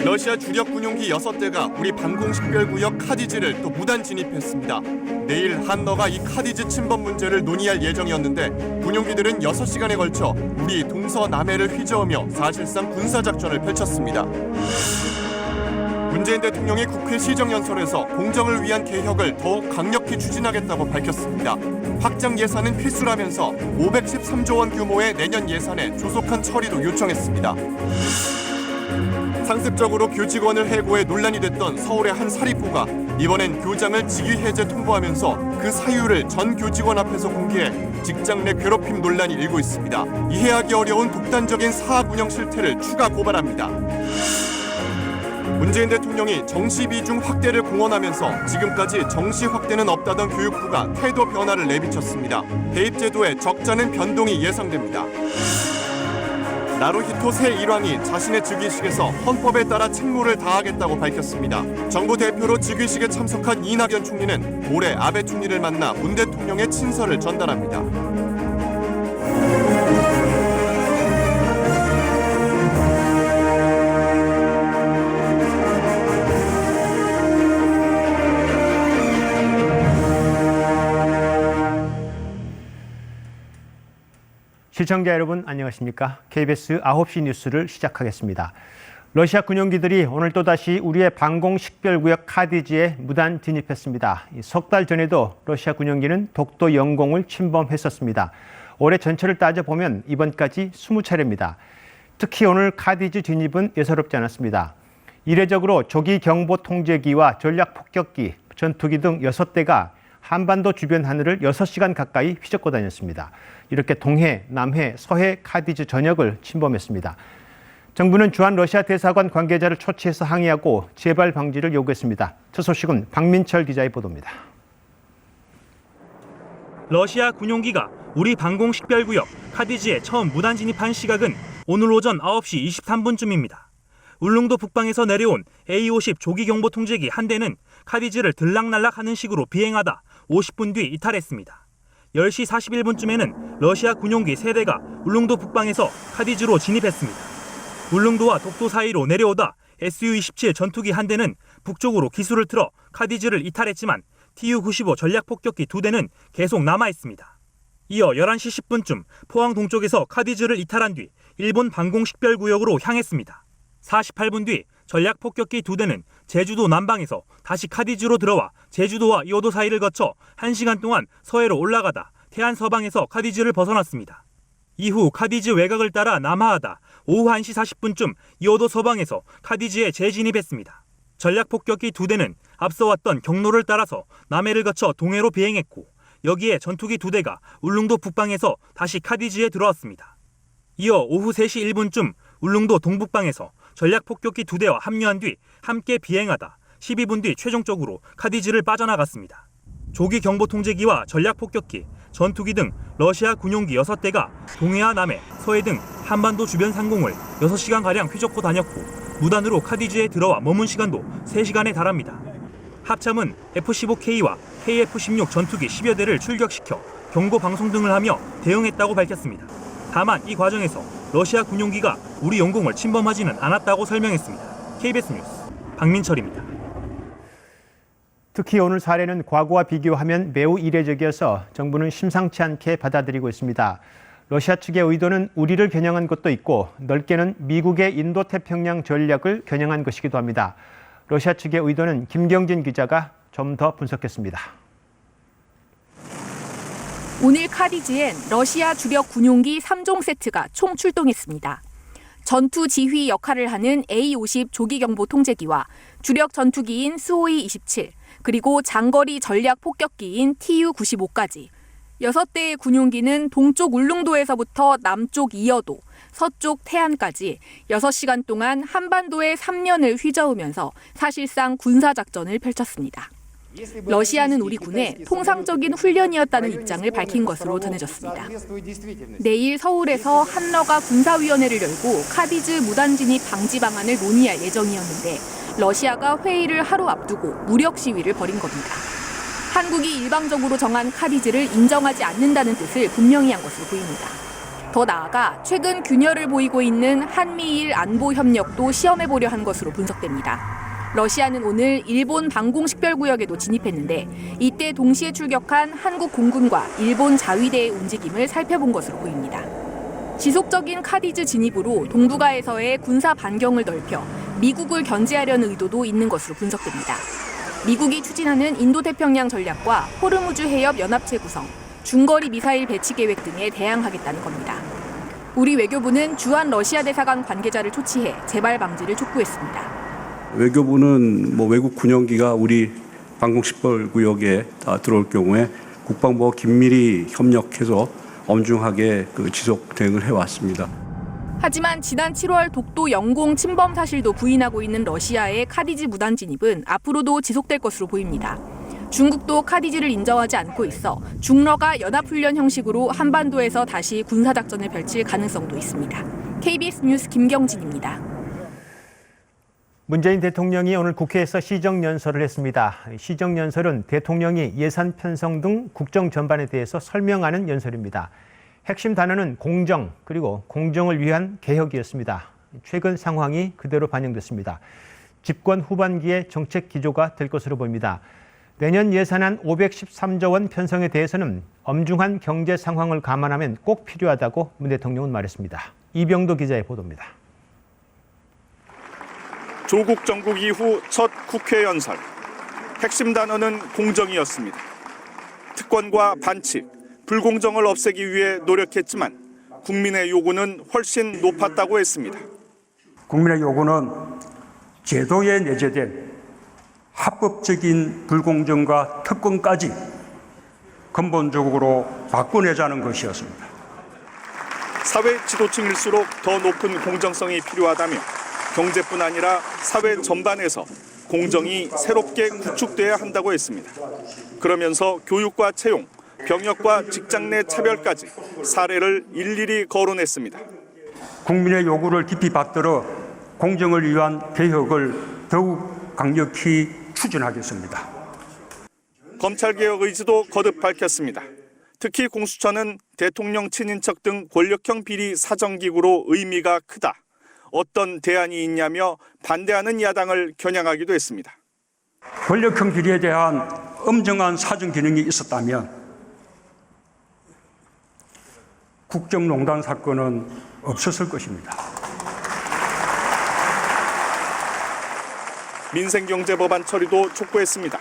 러시아 주력 군용기 6대가 우리 방공식별구역 카디즈를 또 무단 진입했습니다. 내일 한너가 이 카디즈 침범 문제를 논의할 예정이었는데 군용기들은 6시간에 걸쳐 우리 동서남해를 휘저으며 사실상 군사작전을 펼쳤습니다. 문재인 대통령이 국회 시정연설에서 공정을 위한 개혁을 더욱 강력히 추진하겠다고 밝혔습니다. 확장 예산은 필수라면서 513조 원 규모의 내년 예산에 조속한 처리도 요청했습니다. 상습적으로 교직원을 해고해 논란이 됐던 서울의 한 사립고가 이번엔 교장을 직위 해제 통보하면서 그 사유를 전 교직원 앞에서 공개해 직장 내 괴롭힘 논란이 일고 있습니다. 이해하기 어려운 독단적인 사학 운영 실태를 추가 고발합니다. 문재인 대통령이 정시 비중 확대를 공언하면서 지금까지 정시 확대는 없다던 교육부가 태도 변화를 내비쳤습니다. 대입제도에 적잖은 변동이 예상됩니다. 나루히토 새 일왕이 자신의 즉위식에서 헌법에 따라 책무를 다하겠다고 밝혔습니다. 정부 대표로 즉위식에 참석한 이낙연 총리는 모레 아베 총리를 만나 문 대통령의 친서를 전달합니다. 시청자 여러분 안녕하십니까? KBS 9시 뉴스를 시작하겠습니다. 러시아 군용기들이 오늘 또다시 우리의 방공식별구역 카디즈에 무단 진입했습니다. 석 달 전에도 러시아 군용기는 독도 영공을 침범했었습니다. 올해 전체를 따져보면 이번까지 20차례입니다. 특히 오늘 카디즈 진입은 예사롭지 않았습니다. 이례적으로 조기경보통제기와 전략폭격기, 전투기 등 6대가 한반도 주변 하늘을 6시간 가까이 휘젓고 다녔습니다. 이렇게 동해, 남해, 서해 카디즈 전역을 침범했습니다. 정부는 주한 러시아 대사관 관계자를 초치해서 항의하고 재발 방지를 요구했습니다. 첫 소식은 박민철 기자의 보도입니다. 러시아 군용기가 우리 방공식별구역 카디즈에 처음 무단 진입한 시각은 오늘 오전 9시 23분쯤입니다. 울릉도 북방에서 내려온 A-50 조기경보통제기 한 대는 카디즈를 들락날락하는 식으로 비행하다 50분 뒤 이탈했습니다. 10시 41분쯤에는 러시아 군용기 3대가 울릉도 북방에서 카디즈로 진입했습니다. 울릉도와 독도 사이로 내려오다 Su-27 전투기 한 대는 북쪽으로 기수를 틀어 카디즈를 이탈했지만 Tu-95 전략폭격기 2대는 계속 남아있습니다. 이어 11시 10분쯤 포항 동쪽에서 카디즈를 이탈한 뒤 일본 방공식별구역으로 향했습니다. 48분 뒤 전략폭격기 2대는 제주도 남방에서 다시 카디즈로 들어와 제주도와 이오도 사이를 거쳐 1시간 동안 서해로 올라가다 태안 서방에서 카디즈를 벗어났습니다. 이후 카디즈 외곽을 따라 남하하다 오후 1시 40분쯤 이오도 서방에서 카디즈에 재진입했습니다. 전략폭격기 2대는 앞서 왔던 경로를 따라서 남해를 거쳐 동해로 비행했고 여기에 전투기 2대가 울릉도 북방에서 다시 카디즈에 들어왔습니다. 이어 오후 3시 1분쯤 울릉도 동북방에서 전략폭격기 2대와 합류한 뒤 함께 비행하다 12분 뒤 최종적으로 카디즈를 빠져나갔습니다. 조기경보통제기와 전략폭격기, 전투기 등 러시아 군용기 6대가 동해와 남해, 서해 등 한반도 주변 상공을 6시간가량 휘젓고 다녔고 무단으로 카디즈에 들어와 머문 시간도 3시간에 달합니다. 합참은 F-15K와 KF-16 전투기 10여 대를 출격시켜 경보방송 등을 하며 대응했다고 밝혔습니다. 다만 이 과정에서 러시아 군용기가 우리 영공을 침범하지는 않았다고 설명했습니다. KBS 뉴스 박민철입니다. 특히 오늘 사례는 과거와 비교하면 매우 이례적이어서 정부는 심상치 않게 받아들이고 있습니다. 러시아 측의 의도는 우리를 겨냥한 것도 있고 넓게는 미국의 인도태평양 전략을 겨냥한 것이기도 합니다. 러시아 측의 의도는 김경진 기자가 좀 더 분석했습니다. 오늘 카디즈엔 러시아 주력 군용기 3종 세트가 총 출동했습니다. 전투 지휘 역할을 하는 A-50 조기경보통제기와 주력 전투기인 수호이-27, 그리고 장거리 전략 폭격기인 Tu-95까지 6대의 군용기는 동쪽 울릉도에서부터 남쪽 이어도, 서쪽 태안까지 6시간 동안 한반도의 3면을 휘저으면서 사실상 군사작전을 펼쳤습니다. 러시아는 우리 군의 통상적인 훈련이었다는 입장을 밝힌 것으로 전해졌습니다. 내일 서울에서 한너가 군사위원회를 열고 카디즈 무단 진입 방지 방안을 논의할 예정이었는데 러시아가 회의를 하루 앞두고 무력 시위를 벌인 겁니다. 한국이 일방적으로 정한 카디즈를 인정하지 않는다는 뜻을 분명히 한 것으로 보입니다. 더 나아가 최근 균열을 보이고 있는 한미일 안보 협력도 시험해보려 한 것으로 분석됩니다. 러시아는 오늘 일본 방공식별구역에도 진입했는데 이때 동시에 출격한 한국 공군과 일본 자위대의 움직임을 살펴본 것으로 보입니다. 지속적인 카디즈 진입으로 동북아에서의 군사 반경을 넓혀 미국을 견제하려는 의도도 있는 것으로 분석됩니다. 미국이 추진하는 인도태평양 전략과 호르무즈 해협 연합체 구성, 중거리 미사일 배치 계획 등에 대항하겠다는 겁니다. 우리 외교부는 주한 러시아 대사관 관계자를 초치해 재발 방지를 촉구했습니다. 외교부는 외국 군용기가 우리 방공식별구역에 들어올 경우에 국방부와 긴밀히 협력해서 엄중하게 지속 대응을 해왔습니다. 하지만 지난 7월 독도 영공 침범 사실도 부인하고 있는 러시아의 카디즈 무단 진입은 앞으로도 지속될 것으로 보입니다. 중국도 카디즈를 인정하지 않고 있어 중러가 연합훈련 형식으로 한반도에서 다시 군사작전을 펼칠 가능성도 있습니다. KBS 뉴스 김경진입니다. 문재인 대통령이 오늘 국회에서 시정연설을 했습니다. 시정연설은 대통령이 예산 편성 등 국정 전반에 대해서 설명하는 연설입니다. 핵심 단어는 공정, 그리고 공정을 위한 개혁이었습니다. 최근 상황이 그대로 반영됐습니다. 집권 후반기의 정책 기조가 될 것으로 보입니다. 내년 예산안 513조 원 편성에 대해서는 엄중한 경제 상황을 감안하면 꼭 필요하다고 문 대통령은 말했습니다. 이병도 기자의 보도입니다. 조국 정국 이후 첫 국회 연설. 핵심 단어는 공정이었습니다. 특권과 반칙, 불공정을 없애기 위해 노력했지만 국민의 요구는 훨씬 높았다고 했습니다. 국민의 요구는 제도에 내재된 합법적인 불공정과 특권까지 근본적으로 바꿔내자는 것이었습니다. 사회 지도층일수록 더 높은 공정성이 필요하다며 경제뿐 아니라 사회 전반에서 공정이 새롭게 구축돼야 한다고 했습니다. 그러면서 교육과 채용, 병역과 직장 내 차별까지 사례를 일일이 거론했습니다. 국민의 요구를 깊이 받들어 공정을 위한 개혁을 더욱 강력히 추진하겠습니다. 검찰개혁 의지도 거듭 밝혔습니다. 특히 공수처는 대통령 친인척 등 권력형 비리 사정기구로 의미가 크다. 어떤 대안이 있냐며 반대하는 야당을 겨냥하기도 했습니다. 권력형 비리에 대한 엄정한 사정 기능이 있었다면 국정농단 사건은 없었을 것입니다. 민생경제법안 처리도 촉구했습니다.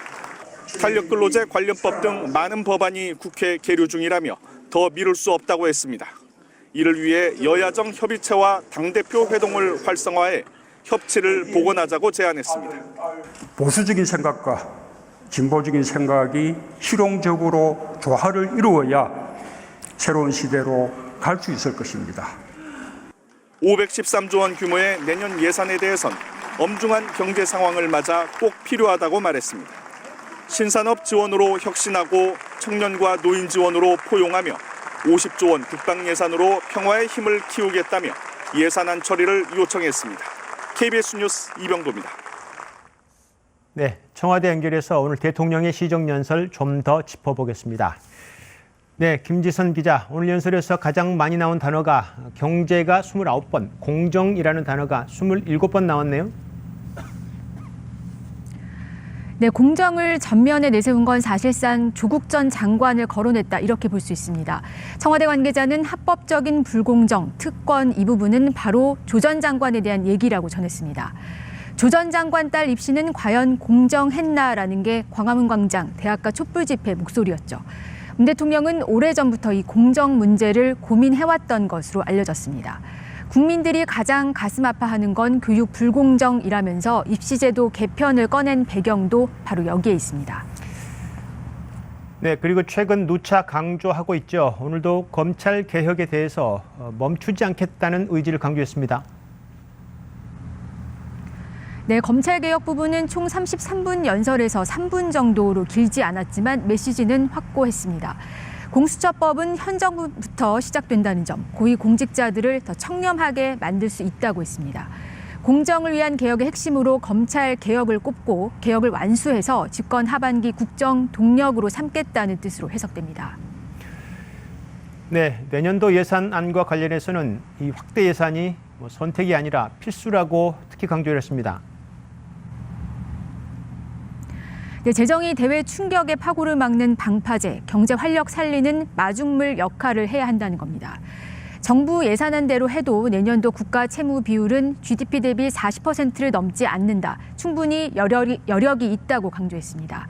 탄력근로제 관련법 등 많은 법안이 국회 계류 중이라며 더 미룰 수 없다고 했습니다. 이를 위해 여야정 협의체와 당대표 회동을 활성화해 협치를 복원하자고 제안했습니다. 보수적인 생각과 진보적인 생각이 실용적으로 조화를 이루어야 새로운 시대로 갈 수 있을 것입니다. 513조 원 규모의 내년 예산에 대해선 엄중한 경제 상황을 맞아 꼭 필요하다고 말했습니다. 신산업 지원으로 혁신하고 청년과 노인 지원으로 포용하며 50조 원 국방 예산으로 평화의 힘을 키우겠다며 예산안 처리를 요청했습니다. KBS 뉴스 이병도입니다. 네, 청와대 연결해서 오늘 대통령의 시정연설 좀 더 짚어보겠습니다. 네, 김지선 기자, 오늘 연설에서 가장 많이 나온 단어가 경제가 29번, 공정이라는 단어가 27번 나왔네요. 네, 공정을 전면에 내세운 건 사실상 조국 전 장관을 거론했다 이렇게 볼 수 있습니다. 청와대 관계자는 합법적인 불공정, 특권 이 부분은 바로 조 전 장관에 대한 얘기라고 전했습니다. 조 전 장관 딸 입시는 과연 공정했나라는 게 광화문 광장 대학가 촛불 집회 목소리였죠. 문 대통령은 오래전부터 이 공정 문제를 고민해왔던 것으로 알려졌습니다. 국민들이 가장 가슴 아파하는 건 교육 불공정이라면서 입시제도 개편을 꺼낸 배경도 바로 여기에 있습니다. 네, 그리고 최근 누차 강조하고 있죠. 오늘도 검찰 개혁에 대해서 멈추지 않겠다는 의지를 강조했습니다. 네, 검찰개혁 부분은 총 33분 연설에서 3분 정도로 길지 않았지만 메시지는 확고했습니다. 공수처법은 현 정부부터 시작된다는 점, 고위공직자들을 더 청렴하게 만들 수 있다고 했습니다. 공정을 위한 개혁의 핵심으로 검찰 개혁을 꼽고 개혁을 완수해서 집권 하반기 국정 동력으로 삼겠다는 뜻으로 해석됩니다. 네, 내년도 예산안과 관련해서는 이 확대 예산이 선택이 아니라 필수라고 특히 강조했습니다. 네, 재정이 대외 충격의 파고를 막는 방파제, 경제 활력 살리는 마중물 역할을 해야 한다는 겁니다. 정부 예산안대로 해도 내년도 국가 채무 비율은 GDP 대비 40%를 넘지 않는다. 충분히 여력이 있다고 강조했습니다.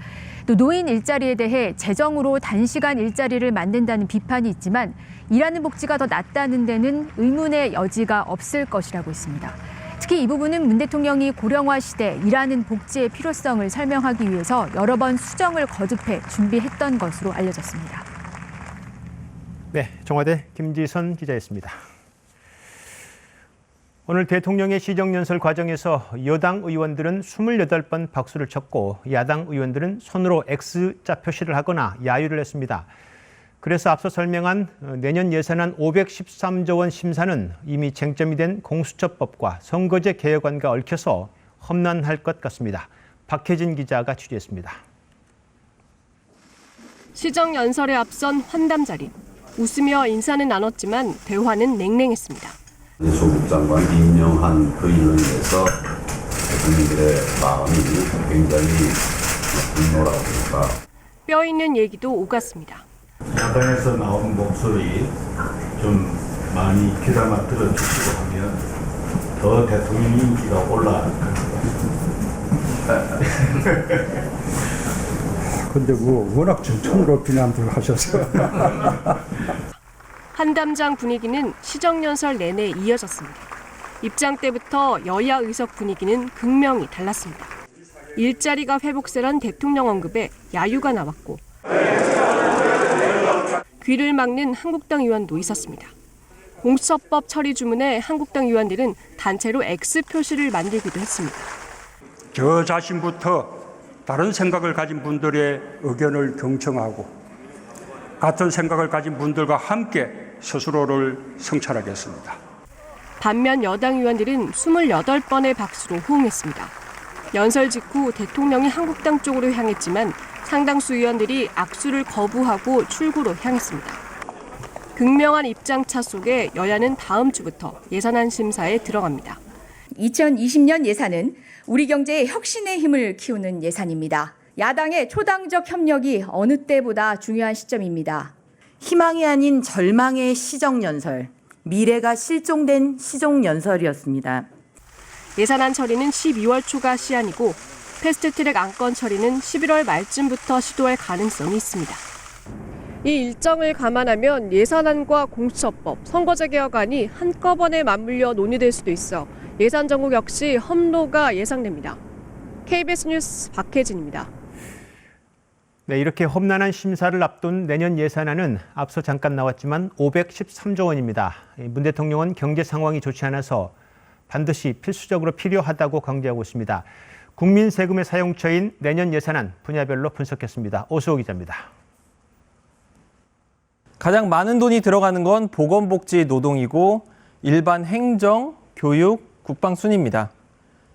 또 노인 일자리에 대해 재정으로 단시간 일자리를 만든다는 비판이 있지만 일하는 복지가 더 낫다는 데는 의문의 여지가 없을 것이라고 했습니다. 특히 이 부분은 문 대통령이 고령화 시대 일하는 복지의 필요성을 설명하기 위해서 여러 번 수정을 거듭해 준비했던 것으로 알려졌습니다. 네, 청와대 김지선 기자였습니다. 오늘 대통령의 시정연설 과정에서 여당 의원들은 28번 박수를 쳤고 야당 의원들은 손으로 X자 표시를 하거나 야유를 했습니다. 그래서 앞서 설명한 내년 예산안 513조 원 심사는 이미 쟁점이 된 공수처법과 선거제 개혁안과 얽혀서 험난할 것 같습니다. 박혜진 기자가 취재했습니다. 시정연설에 앞선 환담 자리. 웃으며 인사는 나눴지만 대화는 냉랭했습니다. 조국 장관 임명한 그 일로 인해서 국민들의 마음이 굉장히 분노라고 할까. 뼈 있는 얘기도 오갔습니다. 야당에서 나온 목소리 좀 많이 귀담아 들어주시고 하면 더 대통령 인기가 올라갈 것 같습니다. 근데 워낙 정청으로 비난을 하셔서. 한담장 분위기는 시정연설 내내 이어졌습니다. 입장 때부터 여야 의석 분위기는 극명히 달랐습니다. 일자리가 회복세란 대통령 언급에 야유가 나왔고 귀를 막는 한국당 의원도 있었습니다. 공수처법 처리 주문에 한국당 의원들은 단체로 X 표시를 만들기도 했습니다. 저 자신부터 다른 생각을 가진 분들의 의견을 경청하고 같은 생각을 가진 분들과 함께 스스로를 성찰하겠습니다. 반면 여당 의원들은 28번의 박수로 호응했습니다. 연설 직후 대통령이 한국당 쪽으로 향했지만 상당수 의원들이 악수를 거부하고 출구로 향했습니다. 극명한 입장차 속에 여야는 다음 주부터 예산안 심사에 들어갑니다. 2020년 예산은 우리 경제의 혁신의 힘을 키우는 예산입니다. 야당의 초당적 협력이 어느 때보다 중요한 시점입니다. 희망이 아닌 절망의 시정연설, 미래가 실종된 시정연설이었습니다. 예산안 처리는 12월 초가 시한이고 패스트트랙 안건 처리는 11월 말쯤부터 시도할 가능성이 있습니다. 이 일정을 감안하면 예산안과 공수처법, 선거제 개혁안이 한꺼번에 맞물려 논의될 수도 있어 예산 정국 역시 험로가 예상됩니다. KBS 뉴스 박혜진입니다. 네, 이렇게 험난한 심사를 앞둔 내년 예산안은 앞서 잠깐 나왔지만 513조 원입니다. 문 대통령은 경제 상황이 좋지 않아서 반드시 필수적으로 필요하다고 강조하고 있습니다. 국민 세금의 사용처인 내년 예산안 분야별로 분석했습니다. 오수호 기자입니다. 가장 많은 돈이 들어가는 건 보건복지 노동이고 일반 행정, 교육, 국방 순위입니다.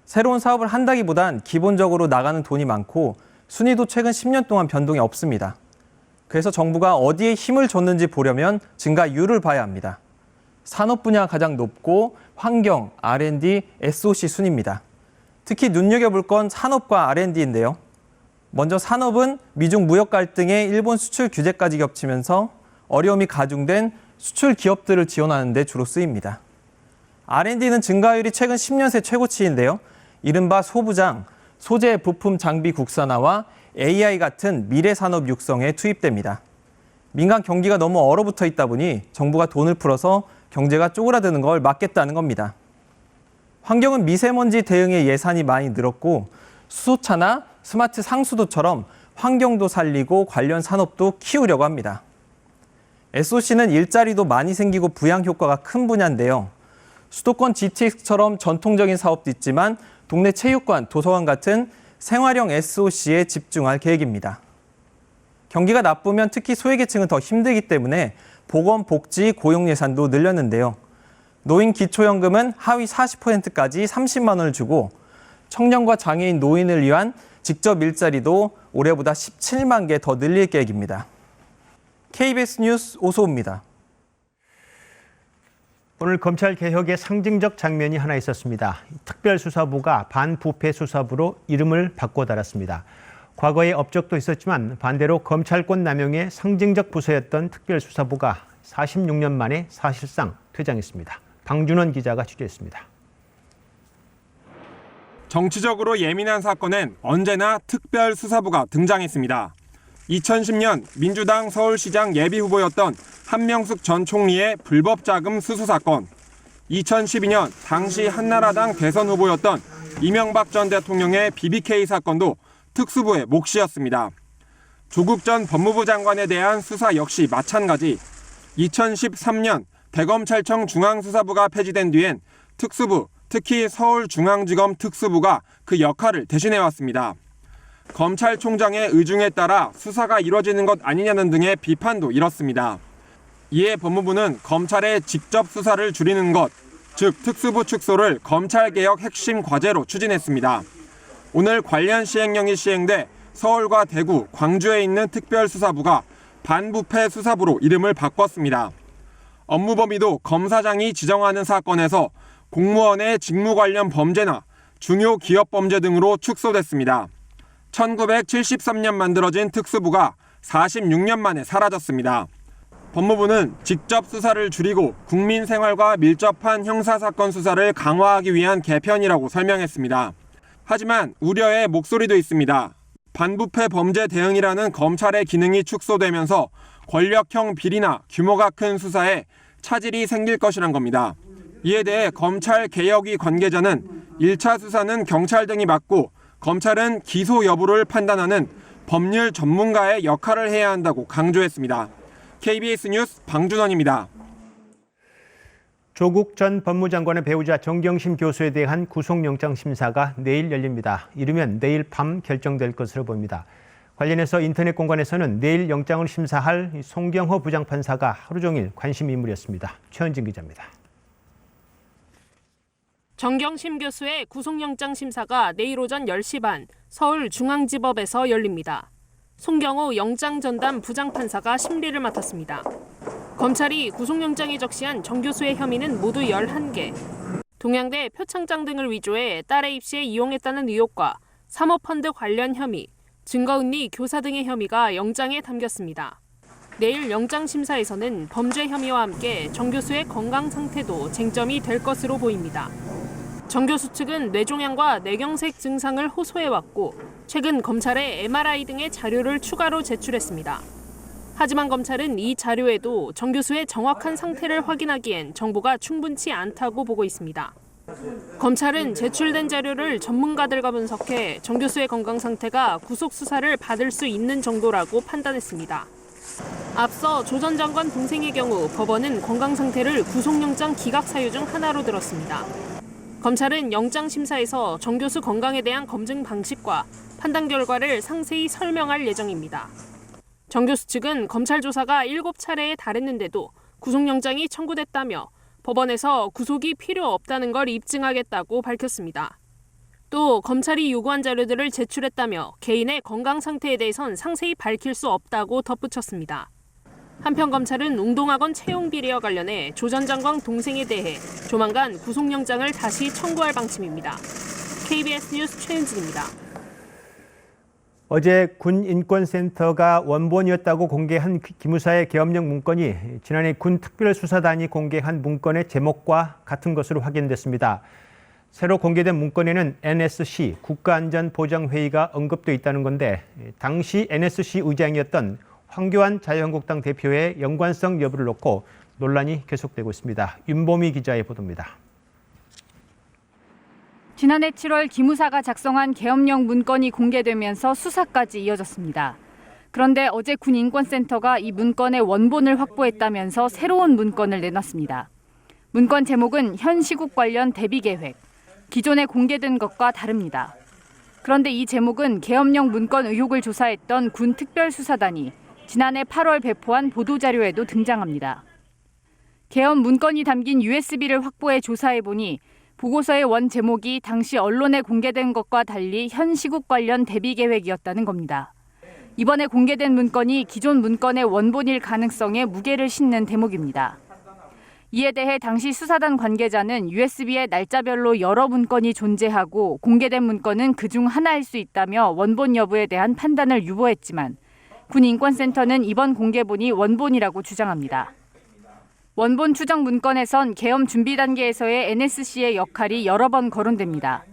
새로운 사업을 한다기보단 기본적으로 나가는 돈이 많고 순위도 최근 10년 동안 변동이 없습니다. 그래서 정부가 어디에 힘을 줬는지 보려면 증가율을 봐야 합니다. 산업 분야가 가장 높고 환경, R&D, SOC 순입니다. 특히 눈여겨볼 건 산업과 R&D인데요. 먼저 산업은 미중 무역 갈등에 일본 수출 규제까지 겹치면서 어려움이 가중된 수출 기업들을 지원하는 데 주로 쓰입니다. R&D는 증가율이 최근 10년 새 최고치인데요. 이른바 소부장, 소재, 부품, 장비 국산화와 AI 같은 미래 산업 육성에 투입됩니다. 민간 경기가 너무 얼어붙어 있다 보니 정부가 돈을 풀어서 경제가 쪼그라드는 걸 막겠다는 겁니다. 환경은 미세먼지 대응에 예산이 많이 늘었고 수소차나 스마트 상수도처럼 환경도 살리고 관련 산업도 키우려고 합니다. SOC는 일자리도 많이 생기고 부양 효과가 큰 분야인데요. 수도권 GTX처럼 전통적인 사업도 있지만 동네 체육관, 도서관 같은 생활형 SOC에 집중할 계획입니다. 경기가 나쁘면 특히 소외계층은 더 힘들기 때문에 보건, 복지, 고용 예산도 늘렸는데요. 노인 기초연금은 하위 40%까지 30만 원을 주고 청년과 장애인 노인을 위한 직접 일자리도 올해보다 17만 개 더 늘릴 계획입니다. KBS 뉴스 오수호입니다. 오늘 검찰 개혁의 상징적 장면이 하나 있었습니다. 특별수사부가 반부패 수사부로 이름을 바꿔 달았습니다. 과거에 업적도 있었지만 반대로 검찰권 남용의 상징적 부서였던 특별수사부가 46년 만에 사실상 퇴장했습니다. 방준원 기자가 취재했습니다. 정치적으로 예민한 사건엔 언제나 특별수사부가 등장했습니다. 2010년 민주당 서울시장 예비후보였던 한명숙 전 총리의 불법 자금 수수 사건, 2012년 당시 한나라당 대선 후보였던 이명박 전 대통령의 BBK 사건도 특수부의 몫이었습니다. 조국 전 법무부 장관에 대한 수사 역시 마찬가지. 2013년 대검찰청 중앙수사부가 폐지된 뒤엔 특수부, 특히 서울중앙지검 특수부가 그 역할을 대신해왔습니다. 검찰총장의 의중에 따라 수사가 이뤄지는 것 아니냐는 등의 비판도 일었습니다. 이에 법무부는 검찰의 직접 수사를 줄이는 것, 즉 특수부 축소를 검찰개혁 핵심 과제로 추진했습니다. 오늘 관련 시행령이 시행돼 서울과 대구, 광주에 있는 특별수사부가 반부패 수사부로 이름을 바꿨습니다. 업무 범위도 검사장이 지정하는 사건에서 공무원의 직무 관련 범죄나 중요 기업 범죄 등으로 축소됐습니다. 1973년 만들어진 특수부가 46년 만에 사라졌습니다. 법무부는 직접 수사를 줄이고 국민 생활과 밀접한 형사사건 수사를 강화하기 위한 개편이라고 설명했습니다. 하지만 우려의 목소리도 있습니다. 반부패 범죄 대응이라는 검찰의 기능이 축소되면서 권력형 비리나 규모가 큰 수사에 차질이 생길 것이란 겁니다. 이에 대해 검찰 개혁위 관계자는 1차 수사는 경찰 등이 맡고 검찰은 기소 여부를 판단하는 법률 전문가의 역할을 해야 한다고 강조했습니다. KBS 뉴스 방준원입니다. 조국 전 법무장관의 배우자 정경심 교수에 대한 구속영장 심사가 내일 열립니다. 이르면 내일 밤 결정될 것으로 보입니다. 관련해서 인터넷 공간에서는 내일 영장을 심사할 송경호 부장판사가 하루 종일 관심 인물이었습니다. 최현진 기자입니다. 정경심 교수의 구속영장 심사가 내일 오전 10시 반 서울중앙지법에서 열립니다. 송경호 영장전담 부장판사가 심리를 맡았습니다. 검찰이 구속영장에 적시한 정 교수의 혐의는 모두 11개. 동양대 표창장 등을 위조해 딸의 입시에 이용했다는 의혹과 사모펀드 관련 혐의, 증거은리 교사 등의 혐의가 영장에 담겼습니다. 내일 영장심사에서는 범죄 혐의와 함께 정 교수의 건강 상태도 쟁점이 될 것으로 보입니다. 정 교수 측은 뇌종양과 뇌경색 증상을 호소해왔고 최근 검찰에 MRI 등의 자료를 추가로 제출했습니다. 하지만 검찰은 이 자료에도 정 교수의 정확한 상태를 확인하기엔 정보가 충분치 않다고 보고 있습니다. 검찰은 제출된 자료를 전문가들과 분석해 정 교수의 건강 상태가 구속 수사를 받을 수 있는 정도라고 판단했습니다. 앞서 조 전 장관 동생의 경우 법원은 건강 상태를 구속영장 기각 사유 중 하나로 들었습니다. 검찰은 영장심사에서 정 교수 건강에 대한 검증 방식과 판단 결과를 상세히 설명할 예정입니다. 정 교수 측은 검찰 조사가 7차례에 달했는데도 구속영장이 청구됐다며 법원에서 구속이 필요 없다는 걸 입증하겠다고 밝혔습니다. 또 검찰이 요구한 자료들을 제출했다며 개인의 건강 상태에 대해선 상세히 밝힐 수 없다고 덧붙였습니다. 한편 검찰은 웅동학원 채용 비리와 관련해 조 전 장관 동생에 대해 조만간 구속영장을 다시 청구할 방침입니다. KBS 뉴스 최은진입니다. 어제 군인권센터가 원본이었다고 공개한 기무사의 계엄령 문건이 지난해 군 특별수사단이 공개한 문건의 제목과 같은 것으로 확인됐습니다. 새로 공개된 문건에는 NSC 국가안전보장회의가 언급돼 있다는 건데 당시 NSC 의장이었던 황교안 자유한국당 대표의 연관성 여부를 놓고 논란이 계속되고 있습니다. 윤보미 기자의 보도입니다. 지난해 7월 기무사가 작성한 계엄령 문건이 공개되면서 수사까지 이어졌습니다. 그런데 어제 군인권센터가 이 문건의 원본을 확보했다면서 새로운 문건을 내놨습니다. 문건 제목은 현 시국 관련 대비 계획, 기존에 공개된 것과 다릅니다. 그런데 이 제목은 계엄령 문건 의혹을 조사했던 군 특별수사단이 지난해 8월 배포한 보도자료에도 등장합니다. 계엄 문건이 담긴 USB를 확보해 조사해보니 보고서의 원 제목이 당시 언론에 공개된 것과 달리 현 시국 관련 대비 계획이었다는 겁니다. 이번에 공개된 문건이 기존 문건의 원본일 가능성에 무게를 싣는 대목입니다. 이에 대해 당시 수사단 관계자는 USB에 날짜별로 여러 문건이 존재하고 공개된 문건은 그중 하나일 수 있다며 원본 여부에 대한 판단을 유보했지만 군인권센터는 이번 공개본이 원본이라고 주장합니다. 원본 추정 문건에선 계엄 준비 단계에서의 NSC의 역할이 여러 번 거론됩니다.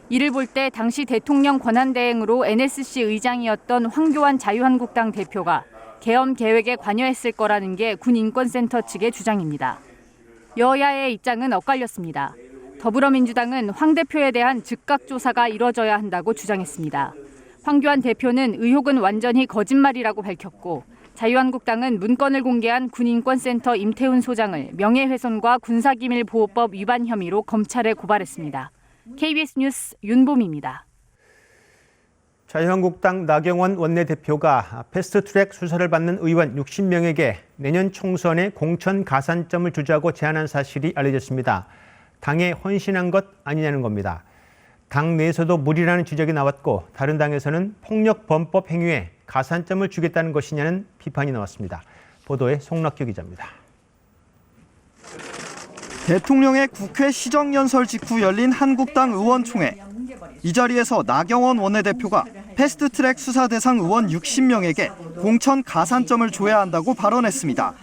이를 볼 때 당시 대통령 권한대행으로 NSC 의장이었던 황교안 자유한국당 대표가 계엄 계획에 관여했을 거라는 게 군인권센터 측의 주장입니다. 여야의 입장은 엇갈렸습니다. 더불어민주당은 황 대표에 대한 즉각 조사가 이뤄져야 한다고 주장했습니다. 황교안 대표는 의혹은 완전히 거짓말이라고 밝혔고 자유한국당은 문건을 공개한 군인권센터 임태훈 소장을 명예훼손과 군사기밀보호법 위반 혐의로 검찰에 고발했습니다. KBS 뉴스 윤봄입니다. 자유한국당 나경원 원내대표가 패스트트랙 수사를 받는 의원 60명에게 내년 총선에 공천 가산점을 주자고 제안한 사실이 알려졌습니다. 당에 헌신한 것 아니냐는 겁니다. 당 내에서도 무리라는 지적이 나왔고 다른 당에서는 폭력범법 행위에 가산점을 주겠다는 것이냐는 비판이 나왔습니다. 보도에 송락규 기자입니다. 대통령의 국회 시정연설 직후 열린 한국당 의원총회. 이 자리에서 나경원 원내대표가 패스트트랙 수사 대상 의원 60명에게 공천 가산점을 줘야 한다고 발언했습니다.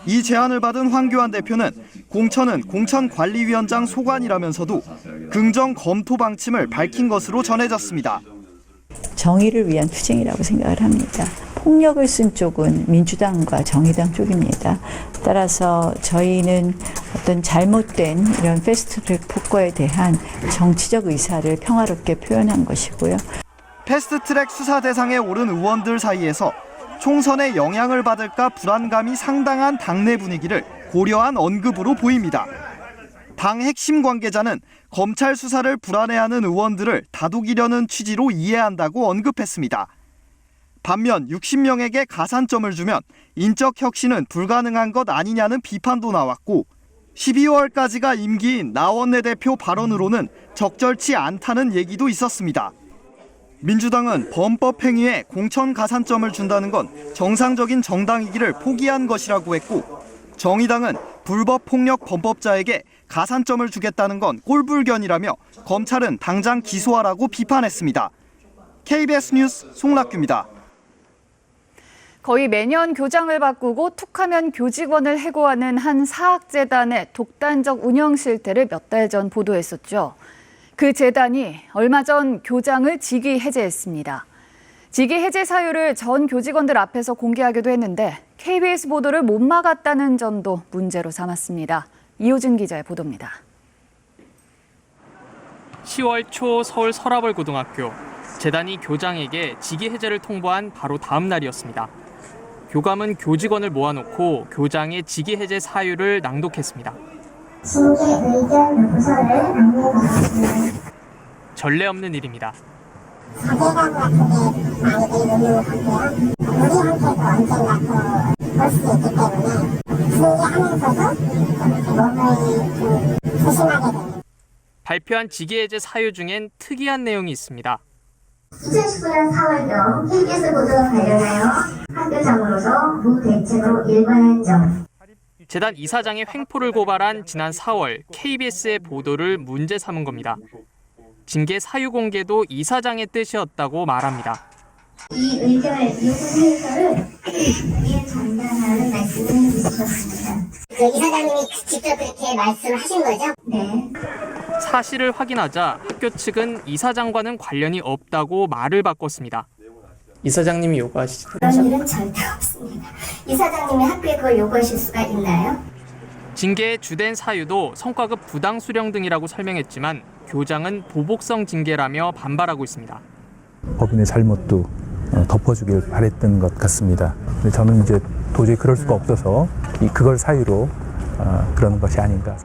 이 제안을 받은 황교안 대표는 공천은 공천관리위원장 소관이라면서도 긍정 검토 방침을 밝힌 것으로 전해졌습니다. 정의를 위한 투쟁이라고 생각을 합니다. 폭력을 쓴 쪽은 민주당과 정의당 쪽입니다. 따라서 저희는 어떤 잘못된 이런 패스트트랙 폭거에 대한 정치적 의사를 평화롭게 표현한 것이고요. 패스트트랙 수사 대상에 오른 의원들 사이에서 총선에 영향을 받을까 불안감이 상당한 당내 분위기를 고려한 언급으로 보입니다. 당 핵심 관계자는 검찰 수사를 불안해하는 의원들을 다독이려는 취지로 이해한다고 언급했습니다. 반면 60명에게 가산점을 주면 인적 혁신은 불가능한 것 아니냐는 비판도 나왔고 12월까지가 임기인 나 원내대표 발언으로는 적절치 않다는 얘기도 있었습니다. 민주당은 범법 행위에 공천 가산점을 준다는 건 정상적인 정당이기를 포기한 것이라고 했고 정의당은 불법 폭력 범법자에게 가산점을 주겠다는 건 꼴불견이라며 검찰은 당장 기소하라고 비판했습니다. KBS 뉴스 송락규입니다. 거의 매년 교장을 바꾸고 툭하면 교직원을 해고하는 한 사학재단의 독단적 운영 실태를 몇 달 전 보도했었죠. 그 재단이 얼마 전 교장을 직위 해제했습니다. 직위 해제 사유를 전 교직원들 앞에서 공개하기도 했는데 KBS 보도를 못 막았다는 점도 문제로 삼았습니다. 이호준 기자의 보도입니다. 10월 초 서울 서라벌고등학교. 재단이 교장에게 직위 해제를 통보한 바로 다음 날이었습니다. 교감은 교직원을 모아놓고 교장의 직위 해제 사유를 낭독했습니다. 징계 의견 문서를 안내받았습니다. 전례 없는 일입니다. 사대강 같은 게 많이들 요구를 하고요. 우리한테도 언젠가 또 볼 수 있기 때문에 징계하면서도 몸을 조심하게 됩니다. 발표한 직위 해제 사유 중엔 특이한 내용이 있습니다. 2019년 4월경 KBS 보도와 관련하여 학교장으로서 무대책으로 일관한 점. 재단 이사장의 횡포를 고발한 지난 4월 KBS의 보도를 문제 삼은 겁니다. 징계 사유 공개도 이사장의 뜻이었다고 말합니다. 이 의견 요구 사유서를 위에 전달하는 말씀을 해주셨습니다. 그 이사장님이 직접 그렇게 말씀하신 거죠? 네. 사실을 확인하자 학교 측은 이사장과는 관련이 없다고 말을 바꿨습니다. 이사장님이 요구하시죠? 그런 일은 절대 없습니다. 이사장님이 학교에 그걸 요구하실 수가 있나요? 징계의 주된 사유도 성과급 부당 수령 등이라고 설명했지만 교장은 보복성 징계라며 반발하고 있습니다. 법인의 잘못도 덮어주길 바랬던 것 같습니다. 근데 저는 이제 도저히 그럴 수가 없어서 그걸 사유로 그러는 것이 아닌가.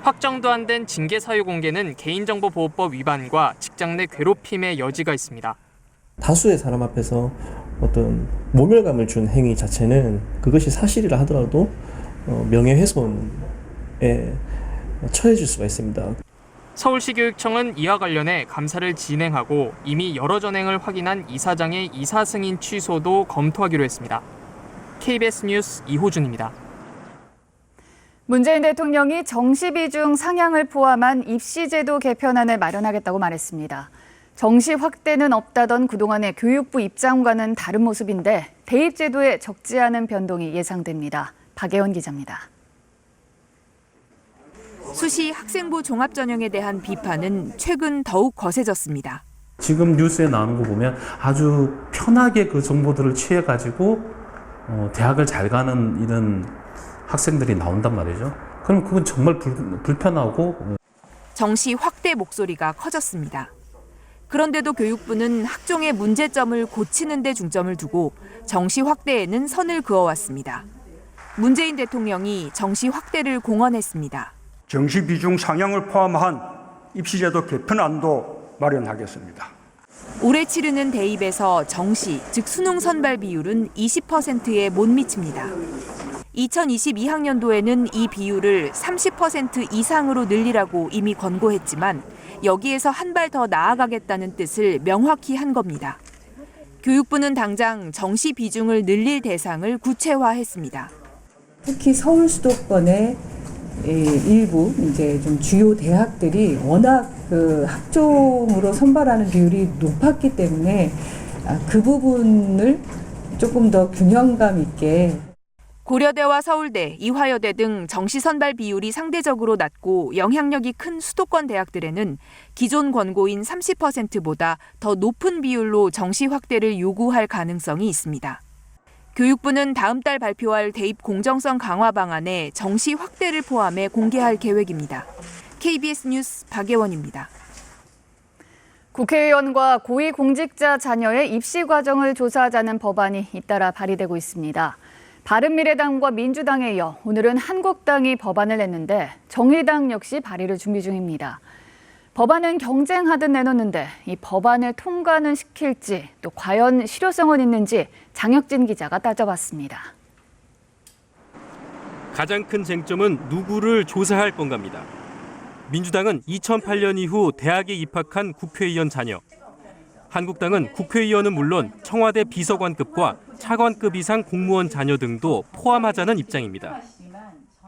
확정도 안 된 징계 사유 공개는 개인정보보호법 위반과 직장 내 괴롭힘의 여지가 있습니다. 다수의 사람 앞에서 어떤 모멸감을 준 행위 자체는 그것이 사실이라 하더라도 명예훼손에 처해질 수가 있습니다. 서울시교육청은 이와 관련해 감사를 진행하고 이미 여러 전행을 확인한 이사장의 이사 승인 취소도 검토하기로 했습니다. KBS 뉴스 이호준입니다. 문재인 대통령이 정시 비중 상향을 포함한 입시제도 개편안을 마련하겠다고 말했습니다. 정시 확대는 없다던 그동안의 교육부 입장과는 다른 모습인데 대입제도에 적지 않은 변동이 예상됩니다. 박예원 기자입니다. 수시 학생부 종합전형에 대한 비판은 최근 더욱 거세졌습니다. 지금 뉴스에 나오는 거 보면 아주 편하게 그 정보들을 취해가지고 대학을 잘 가는 이런 학생들이 나온단 말이죠. 그럼 그건 정말 불편하고. 정시 확대 목소리가 커졌습니다. 그런데도 교육부는 학종의 문제점을 고치는 데 중점을 두고 정시 확대에는 선을 그어왔습니다. 문재인 대통령이 정시 확대를 공언했습니다. 정시 비중 상향을 포함한 입시제도 개편안도 마련하겠습니다. 올해 치르는 대입에서 정시, 즉 수능 선발 비율은 20%에 못 미칩니다. 2022학년도에는 이 비율을 30% 이상으로 늘리라고 이미 권고했지만 여기에서 한 발 더 나아가겠다는 뜻을 명확히 한 겁니다. 교육부는 당장 정시 비중을 늘릴 대상을 구체화했습니다. 특히 서울 수도권의 일부 이제 좀 주요 대학들이 워낙 그 학종으로 선발하는 비율이 높았기 때문에 그 부분을 조금 더 균형감 있게. 고려대와 서울대, 이화여대 등 정시 선발 비율이 상대적으로 낮고 영향력이 큰 수도권 대학들에는 기존 권고인 30%보다 더 높은 비율로 정시 확대를 요구할 가능성이 있습니다. 교육부는 다음 달 발표할 대입 공정성 강화 방안에 정시 확대를 포함해 공개할 계획입니다. KBS 뉴스 박예원입니다. 국회의원과 고위공직자 자녀의 입시 과정을 조사하자는 법안이 잇따라 발의되고 있습니다. 바른미래당과 민주당에 이어 오늘은 한국당이 법안을 냈는데 정의당 역시 발의를 준비 중입니다. 법안은 경쟁하듯 내놓는데 이 법안을 통과는 시킬지 또 과연 실효성은 있는지 장혁진 기자가 따져봤습니다. 가장 큰 쟁점은 누구를 조사할 건가입니다. 민주당은 2008년 이후 대학에 입학한 국회의원 자녀, 한국당은 국회의원은 물론 청와대 비서관급과 차관급 이상 공무원 자녀 등도 포함하자는 입장입니다.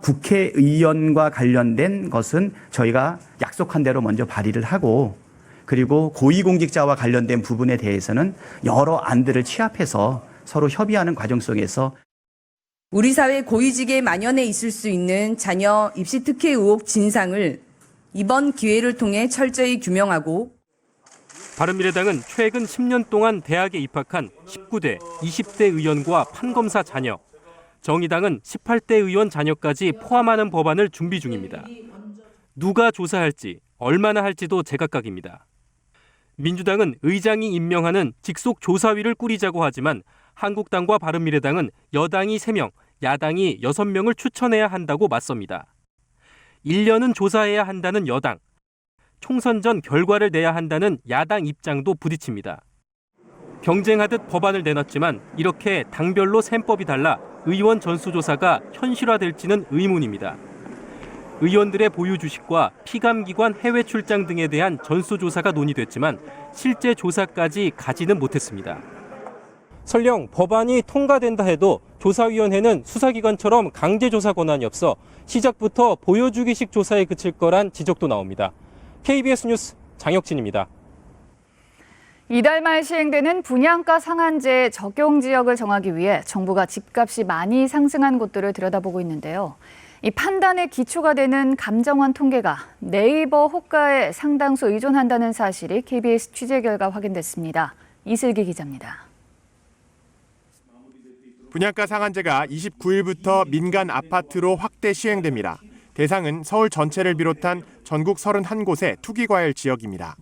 국회의원과 관련된 것은 저희가 약속한 대로 먼저 발의를 하고 그리고 고위공직자와 관련된 부분에 대해서는 여러 안들을 취합해서 서로 협의하는 과정 속에서 우리 사회 고위직에 만연해 있을 수 있는 자녀 입시 특혜 의혹 진상을 이번 기회를 통해 철저히 규명하고 바른미래당은 최근 10년 동안 대학에 입학한 19대, 20대 의원과 판검사 자녀, 정의당은 18대 의원 자녀까지 포함하는 법안을 준비 중입니다. 누가 조사할지, 얼마나 할지도 제각각입니다. 민주당은 의장이 임명하는 직속 조사위를 꾸리자고 하지만 한국당과 바른미래당은 여당이 3명, 야당이 6명을 추천해야 한다고 맞섭니다. 1년은 조사해야 한다는 여당, 총선 전 결과를 내야 한다는 야당 입장도 부딪힙니다. 경쟁하듯 법안을 내놨지만 이렇게 당별로 셈법이 달라 의원 전수조사가 현실화될지는 의문입니다. 의원들의 보유 주식과 피감기관 해외 출장 등에 대한 전수조사가 논의됐지만 실제 조사까지 가지는 못했습니다. 설령 법안이 통과된다 해도 조사위원회는 수사기관처럼 강제조사 권한이 없어 시작부터 보여주기식 조사에 그칠 거란 지적도 나옵니다. KBS 뉴스 장혁진입니다. 이달 말 시행되는 분양가 상한제 적용 지역을 정하기 위해 정부가 집값이 많이 상승한 곳들을 들여다보고 있는데요. 이 판단의 기초가 되는 감정원 통계가 네이버 호가에 상당수 의존한다는 사실이 KBS 취재 결과 확인됐습니다. 이슬기 기자입니다. 분양가 상한제가 29일부터 민간 아파트로 확대 시행됩니다. 대상은 서울 전체를 비롯한 전국 31곳의 투기과열 지역입니다.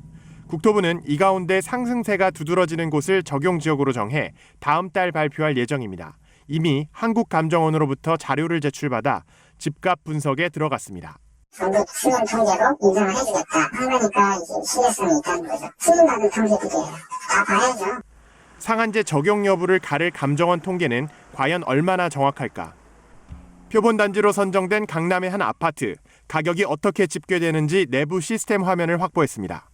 국토부는 이 가운데 상승세가 두드러지는 곳을 적용 지역으로 정해 다음 달 발표할 예정입니다. 이미 한국감정원으로부터 자료를 제출받아 집값 분석에 들어갔습니다. 전국 신원 통계로 인정을 해주겠다 하니까 이제 신뢰성이 있다는 거죠. 신임받은 통계들이에요. 다 봐야죠. 상한제 적용 여부를 가를 감정원 통계는 과연 얼마나 정확할까? 표본단지로 선정된 강남의 한 아파트, 가격이 어떻게 집계되는지 내부 시스템 화면을 확보했습니다.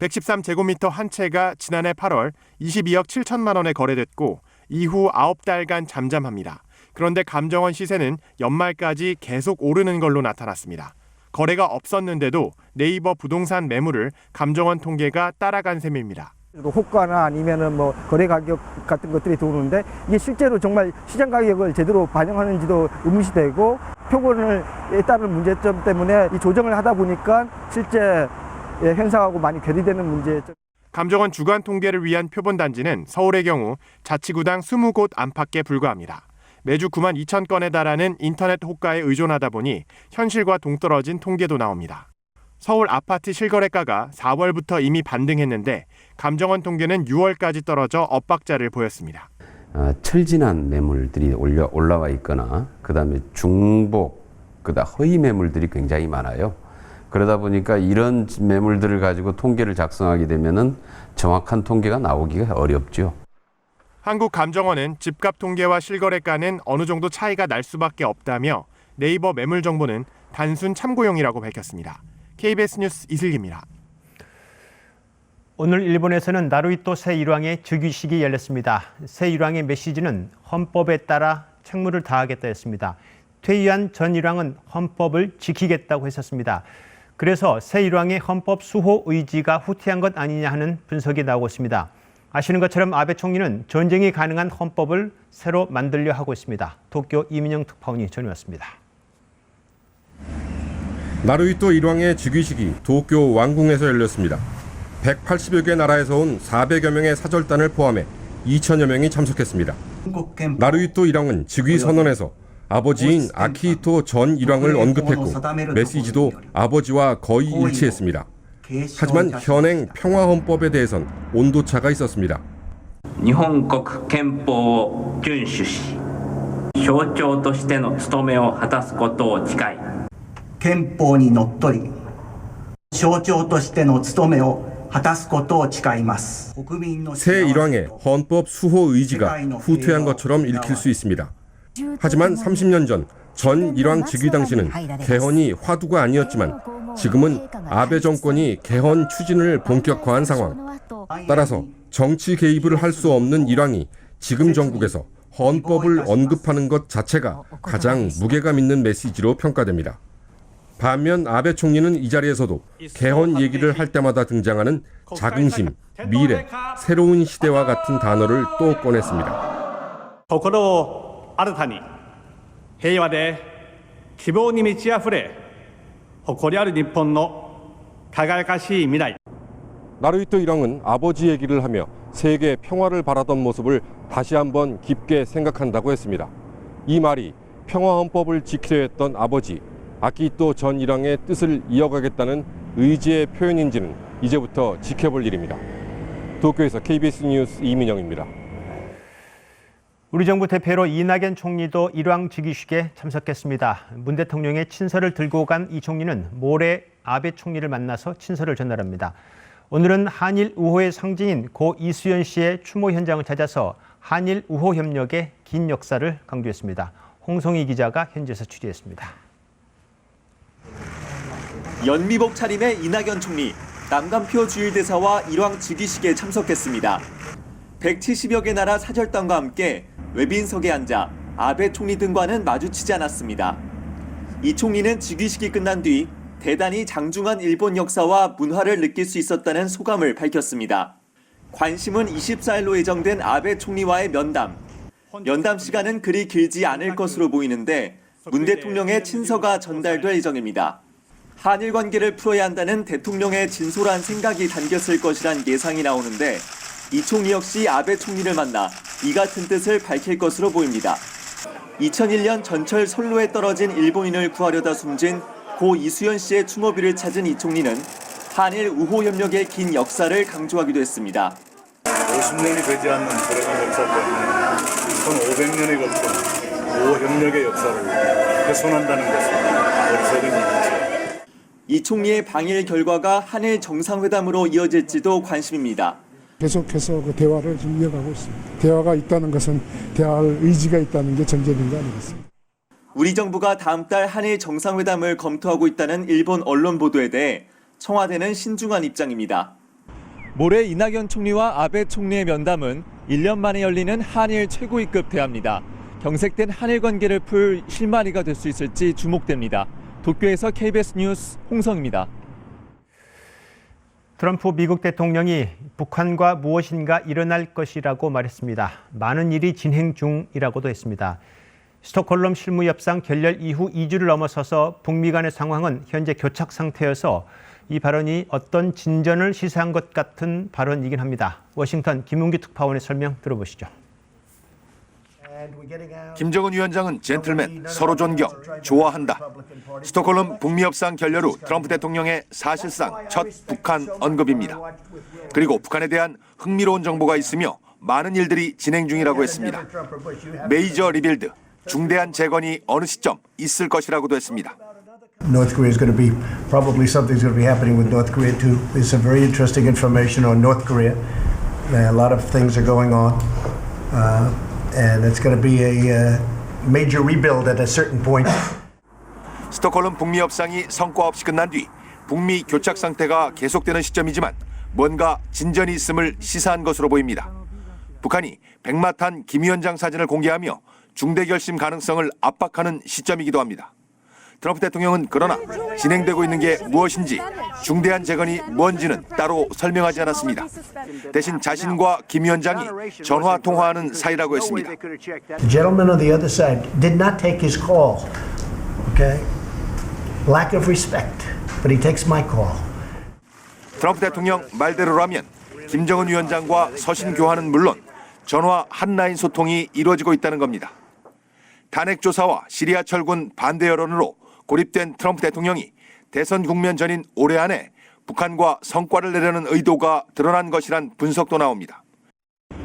113제곱미터 한 채가 지난해 8월 22억 7천만 원에 거래됐고 이후 9달간 잠잠합니다. 그런데 감정원 시세는 연말까지 계속 오르는 걸로 나타났습니다. 거래가 없었는데도 네이버 부동산 매물을 감정원 통계가 따라간 셈입니다. 호가나 아니면은 뭐 거래 가격 같은 것들이 들어오는데 이게 실제로 정말 시장 가격을 제대로 반영하는지도 의문이 되고 표본에 따른 문제점 때문에 이 조정을 하다 보니까 실제 현상하고 많이 괴리되는 문제점. 감정원 주간 통계를 위한 표본 단지는 서울의 경우 자치구당 20곳 안팎에 불과합니다. 매주 9만 2천 건에 달하는 인터넷 호가에 의존하다 보니 현실과 동떨어진 통계도 나옵니다. 서울 아파트 실거래가가 4월부터 이미 반등했는데 감정원 통계는 6월까지 떨어져 엇박자를 보였습니다. 철진한 매물들이 올라와 있거나 그다음에 중복, 그다음 허위 매물들이 굉장히 많아요. 그러다 보니까 이런 매물들을 가지고 통계를 작성하게 되면은 정확한 통계가 나오기가 어렵죠. 한국감정원은 집값 통계와 실거래가는 어느 정도 차이가 날 수밖에 없다며 네이버 매물 정보는 단순 참고용이라고 밝혔습니다. KBS 뉴스 이슬기입니다. 오늘 일본에서는 나루히토 새1왕의 즉위식이 열렸습니다. 새1왕의 메시지는 헌법에 따라 책무를 다하겠다 했습니다. 퇴위한 전 1왕은 헌법을 지키겠다고 했었습니다. 그래서 새1왕의 헌법 수호 의지가 후퇴한 것 아니냐 하는 분석이 나오고 있습니다. 아시는 것처럼 아베 총리는 전쟁이 가능한 헌법을 새로 만들려 하고 있습니다. 도쿄 이민영 특파원이 전해왔습니다. 나루히토 1왕의 즉위식이 도쿄 왕궁에서 열렸습니다. 180여 개 나라에서 온 400여 명의 사절단을 포함해 2천여 명이 참석했습니다. 나루히토 1왕은 즉위 선언에서 아버지인 아키히토 전 1왕을 언급했고 메시지도 아버지와 거의 일치했습니다. 하지만 현행 평화헌법에 대해선 온도차가 있었습니다. 일본국憲法を遵守し象徴としての務めを果たすことを誓い憲法にのっとり象徴としての務めを果たすことを誓います。새 1왕의 헌법 수호 의지가 후퇴한 것처럼 읽힐 수 있습니다. 하지만 30년 전 1왕 즉위 당시는 개헌이 화두가 아니었지만 지금은 아베 정권이 개헌 추진을 본격화한 상황. 따라서 정치 개입을 할 수 없는 1왕이 지금 정국에서 헌법을 언급하는 것 자체가 가장 무게감 있는 메시지로 평가됩니다. 반면 아베 총리는 이 자리에서도 개헌 얘기를 할 때마다 등장하는 자긍심, 미래, 새로운 시대와 같은 단어를 또 꺼냈습니다. 心を新たに平和で希望に満ち溢れ誇りある日本の輝かしい未来. 나루히토 1왕은 아버지 얘기를 하며 세계 평화를 바라던 모습을 다시 한번 깊게 생각한다고 했습니다. 이 말이 평화헌법을 지키려 했던 아버지 아키히토 전 1왕의 뜻을 이어가겠다는 의지의 표현인지는 이제부터 지켜볼 일입니다. 도쿄에서 KBS 뉴스 이민영입니다. 우리 정부 대표로 이낙연 총리도 1왕 즉위식에 참석했습니다. 문 대통령의 친서를 들고 간 이 총리는 모레 아베 총리를 만나서 친서를 전달합니다. 오늘은 한일 우호의 상징인 고 이수연 씨의 추모 현장을 찾아서 한일 우호 협력의 긴 역사를 강조했습니다. 홍성희 기자가 현지에서 취재했습니다. 연미복 차림의 이낙연 총리, 남간표 주일대사와 1왕 즉위식에 참석했습니다. 170여 개 나라 사절단과 함께 외빈석에 앉아 아베 총리 등과는 마주치지 않았습니다. 이 총리는 즉위식이 끝난 뒤 대단히 장중한 일본 역사와 문화를 느낄 수 있었다는 소감을 밝혔습니다. 관심은 24일로 예정된 아베 총리와의 면담. 면담 시간은 그리 길지 않을 것으로 보이는데 문 대통령의 친서가 전달될 예정입니다. 한일 관계를 풀어야 한다는 대통령의 진솔한 생각이 담겼을 것이란 예상이 나오는데 이 총리 역시 아베 총리를 만나 이 같은 뜻을 밝힐 것으로 보입니다. 2001년 전철 선로에 떨어진 일본인을 구하려다 숨진 고 이수연 씨의 추모비를 찾은 이 총리는 한일 우호 협력의 긴 역사를 강조하기도 했습니다. 50년이 되지 않는 오래된 역사 때문에 1500년에 걸친 우호 협력의 역사를 훼손한다는 것은 어리석은 일이죠. 이 총리의 방일 결과가 한일 정상회담으로 이어질지도 관심입니다. 계속해서 그 대화를 지금 이어가고 있습니다. 대화가 있다는 것은 대화할 의지가 있다는 게 전제된 거 아니겠습니까? 우리 정부가 다음 달 한일 정상회담을 검토하고 있다는 일본 언론 보도에 대해 청와대는 신중한 입장입니다. 모레 이낙연 총리와 아베 총리의 면담은 1년 만에 열리는 한일 최고위급 대화입니다. 경색된 한일 관계를 풀 실마리가 될 수 있을지 주목됩니다. 도쿄에서 KBS 뉴스 홍성입니다. 트럼프 미국 대통령이 북한과 무엇인가 일어날 것이라고 말했습니다. 많은 일이 진행 중이라고도 했습니다. 스톡홀름 실무협상 결렬 이후 2주를 넘어서서 북미 간의 상황은 현재 교착 상태여서 이 발언이 어떤 진전을 시사한 것 같은 발언이긴 합니다. 워싱턴 김은기 특파원의 설명 들어보시죠. 김정은 위원장은 젠틀맨, 서로 존경, 좋아한다. 스톡홀름 북미 협상 결렬 후 트럼프 대통령의 사실상 첫 북한 언급입니다. 그리고 북한에 대한 흥미로운 정보가 있으며 많은 일들이 진행 중이라고 했습니다. 메이저 리빌드, 중대한 재건이 어느 시점 있을 것이라고도 했습니다. North Korea is going to be probably something's going to be happening with North Korea too. There's some very interesting information on North Korea. A lot of things are going on. And it's going to be a major rebuild at a certain point. 스톡홀름 북미 협상이 성과 없이 끝난 뒤 북미 교착 상태가 계속되는 시점이지만 뭔가 진전이 있음을 시사한 것으로 보입니다. 북한이 백마탄 김 위원장 사진을 공개하며 중대 결심 가능성을 압박하는 시점이기도 합니다. 트럼프 대통령은 그러나 진행되고 있는 게 무엇인지 중대한 재건이 뭔지는 따로 설명하지 않았습니다. 대신 자신과 김 위원장이 전화 통화하는 사이라고 했습니다. The gentleman on the other side did not take his call. Okay? Lack of respect. But he takes my call. 트럼프 대통령 말대로라면 김정은 위원장과 서신 교환은 물론 전화 한라인 소통이 이루어지고 있다는 겁니다. 탄핵 조사와 시리아 철군 반대 여론으로 고립된 트럼프 대통령이 대선 국면 전인 올해 안에 북한과 성과를 내려는 의도가 드러난 것이란 분석도 나옵니다.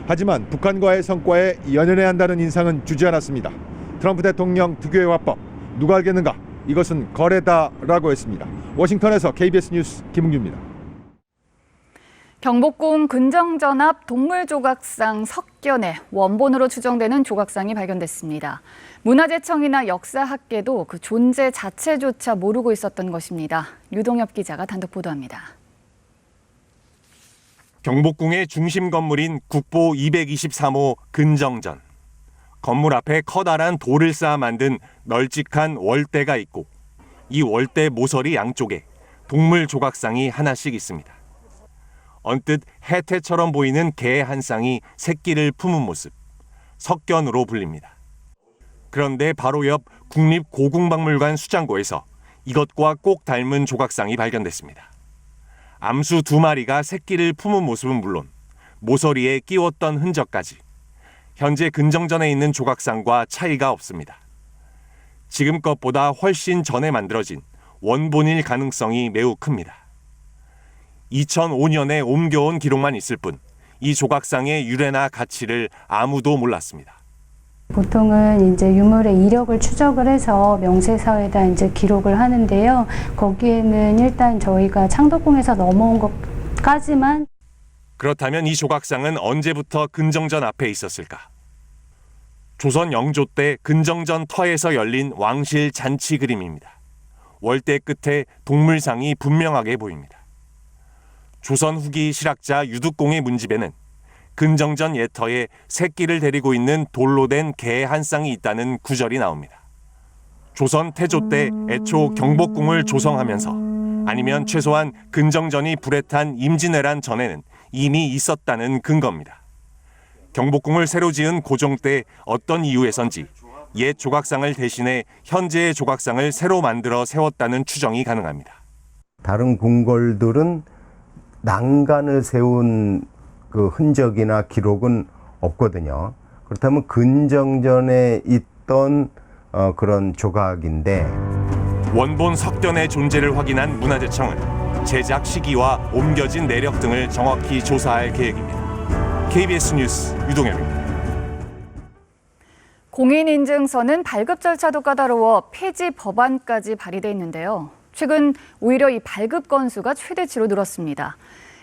하지만 북한과의 성과에 연연해야 한다는 인상은 주지 않았습니다. 트럼프 대통령 특유의 화법, 누가 알겠는가? 이것은 거래다라고 했습니다. 워싱턴에서 KBS 뉴스 김은규입니다. 경복궁 근정전 앞 동물조각상 석견에 원본으로 추정되는 조각상이 발견됐습니다. 문화재청이나 역사학계도 그 존재 자체조차 모르고 있었던 것입니다. 유동엽 기자가 단독 보도합니다. 경복궁의 중심 건물인 국보 223호 근정전. 건물 앞에 커다란 돌을 쌓아 만든 널찍한 월대가 있고 이 월대 모서리 양쪽에 동물 조각상이 하나씩 있습니다. 언뜻 해태처럼 보이는 개 한 쌍이 새끼를 품은 모습, 석견으로 불립니다. 그런데 바로 옆 국립고궁박물관 수장고에서 이것과 꼭 닮은 조각상이 발견됐습니다. 암수 2마리가 새끼를 품은 모습은 물론 모서리에 끼웠던 흔적까지 현재 근정전에 있는 조각상과 차이가 없습니다. 지금 것보다 훨씬 전에 만들어진 원본일 가능성이 매우 큽니다. 2005년에 옮겨온 기록만 있을 뿐 이 조각상의 유래나 가치를 아무도 몰랐습니다. 보통은 이제 유물의 이력을 추적을 해서 명세서에다 이제 기록을 하는데요. 거기에는 일단 저희가 창덕궁에서 넘어온 것까지만. 그렇다면 이 조각상은 언제부터 근정전 앞에 있었을까? 조선 영조 때 근정전 터에서 열린 왕실 잔치 그림입니다. 월대 끝에 동물상이 분명하게 보입니다. 조선 후기 실학자 유득공의 문집에는 근정전 예터에 새끼를 데리고 있는 돌로 된 개 한 쌍이 있다는 구절이 나옵니다. 조선 태조 때 애초 경복궁을 조성하면서 아니면 최소한 근정전이 불에 탄 임진왜란 전에는 이미 있었다는 근거입니다. 경복궁을 새로 지은 고종 때 어떤 이유에선지 옛 조각상을 대신해 현재의 조각상을 새로 만들어 세웠다는 추정이 가능합니다. 다른 궁궐들은 난간을 세운 그 흔적이나 기록은 없거든요. 그렇다면 근정전에 있던 그런 조각인데 원본 석견의 존재를 확인한 문화재청은 제작 시기와 옮겨진 내력 등을 정확히 조사할 계획입니다. KBS 뉴스 유동엽입니다. 공인인증서는 발급 절차도 까다로워 폐지 법안까지 발의돼 있는데요. 최근 오히려 이 발급 건수가 최대치로 늘었습니다.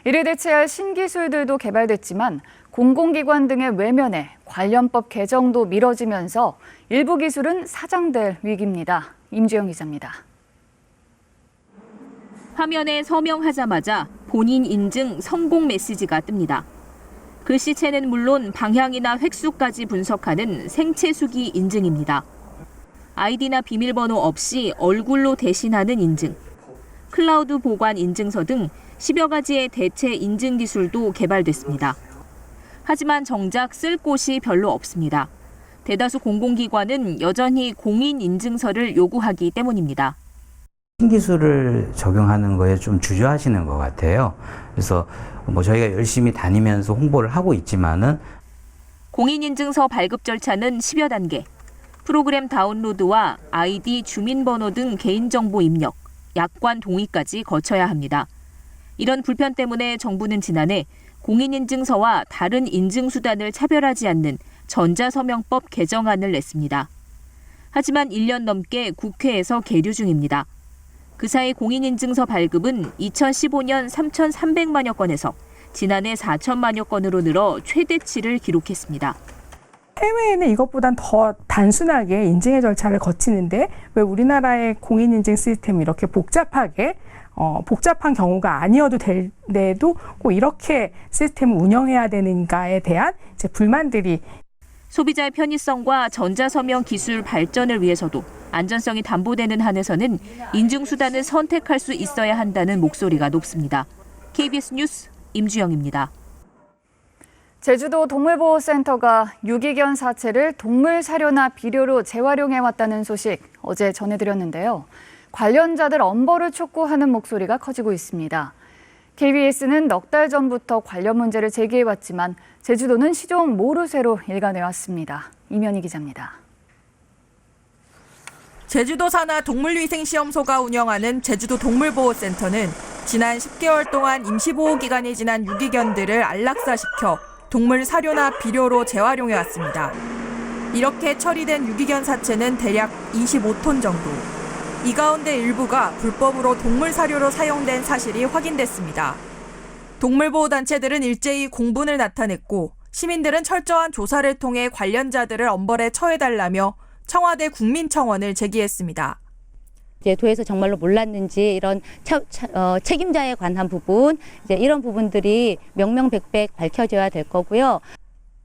이를 대체할 신기술들도 개발됐지만 공공기관 등의 외면에 관련법 개정도 미뤄지면서 일부 기술은 사장될 위기입니다. 임주영 기자입니다. 화면에 서명하자마자 본인 인증 성공 메시지가 뜹니다. 글씨체는 물론 방향이나 획수까지 분석하는 생체수기 인증입니다. 아이디나 비밀번호 없이 얼굴로 대신하는 인증, 클라우드 보관 인증서 등 10여 가지의 대체 인증 기술도 개발됐습니다. 하지만 정작 쓸 곳이 별로 없습니다. 대다수 공공기관은 여전히 공인 인증서를 요구하기 때문입니다. 신기술을 적용하는 거에 좀 주저하시는 것 같아요. 그래서 저희가 열심히 다니면서 홍보를 하고 있지만은 공인인증서 발급 절차는 10여 단계. 프로그램 다운로드와 아이디, 주민번호 등 개인정보 입력, 약관 동의까지 거쳐야 합니다. 이런 불편 때문에 정부는 지난해 공인인증서와 다른 인증수단을 차별하지 않는 전자서명법 개정안을 냈습니다. 하지만 1년 넘게 국회에서 계류 중입니다. 그 사이 공인인증서 발급은 2015년 3,300만여 건에서 지난해 4천만여 건으로 늘어 최대치를 기록했습니다. 해외에는 이것보단 더 단순하게 인증의 절차를 거치는데 왜 우리나라의 공인인증 시스템이 이렇게 복잡한 경우가 아니어도 될때도 꼭 이렇게 시스템을 운영해야 되는가에 대한 이제 불만들이 소비자의 편의성과 전자서명 기술 발전을 위해서도 안전성이 담보되는 한에서는 인증수단을 선택할 수 있어야 한다는 목소리가 높습니다. KBS 뉴스 임주영입니다. 제주도 동물보호센터가 유기견 사체를 동물 사료나 비료로 재활용해왔다는 소식 어제 전해드렸는데요. 관련자들 엄벌을 촉구하는 목소리가 커지고 있습니다. KBS는 넉 달 전부터 관련 문제를 제기해왔지만 제주도는 시종 모르쇠로 일관해왔습니다. 이면희 기자입니다. 제주도 산하 동물위생시험소가 운영하는 제주도 동물보호센터는 지난 10개월 동안 임시보호 기간이 지난 유기견들을 안락사시켜 동물 사료나 비료로 재활용해왔습니다. 이렇게 처리된 유기견 사체는 대략 25톤 정도. 이 가운데 일부가 불법으로 동물 사료로 사용된 사실이 확인됐습니다. 동물보호단체들은 일제히 공분을 나타냈고 시민들은 철저한 조사를 통해 관련자들을 엄벌에 처해달라며 청와대 국민청원을 제기했습니다. 이제 도에서 정말로 몰랐는지 이런 책임자에 관한 부분, 이제 이런 부분들이 명명백백 밝혀져야 될 거고요.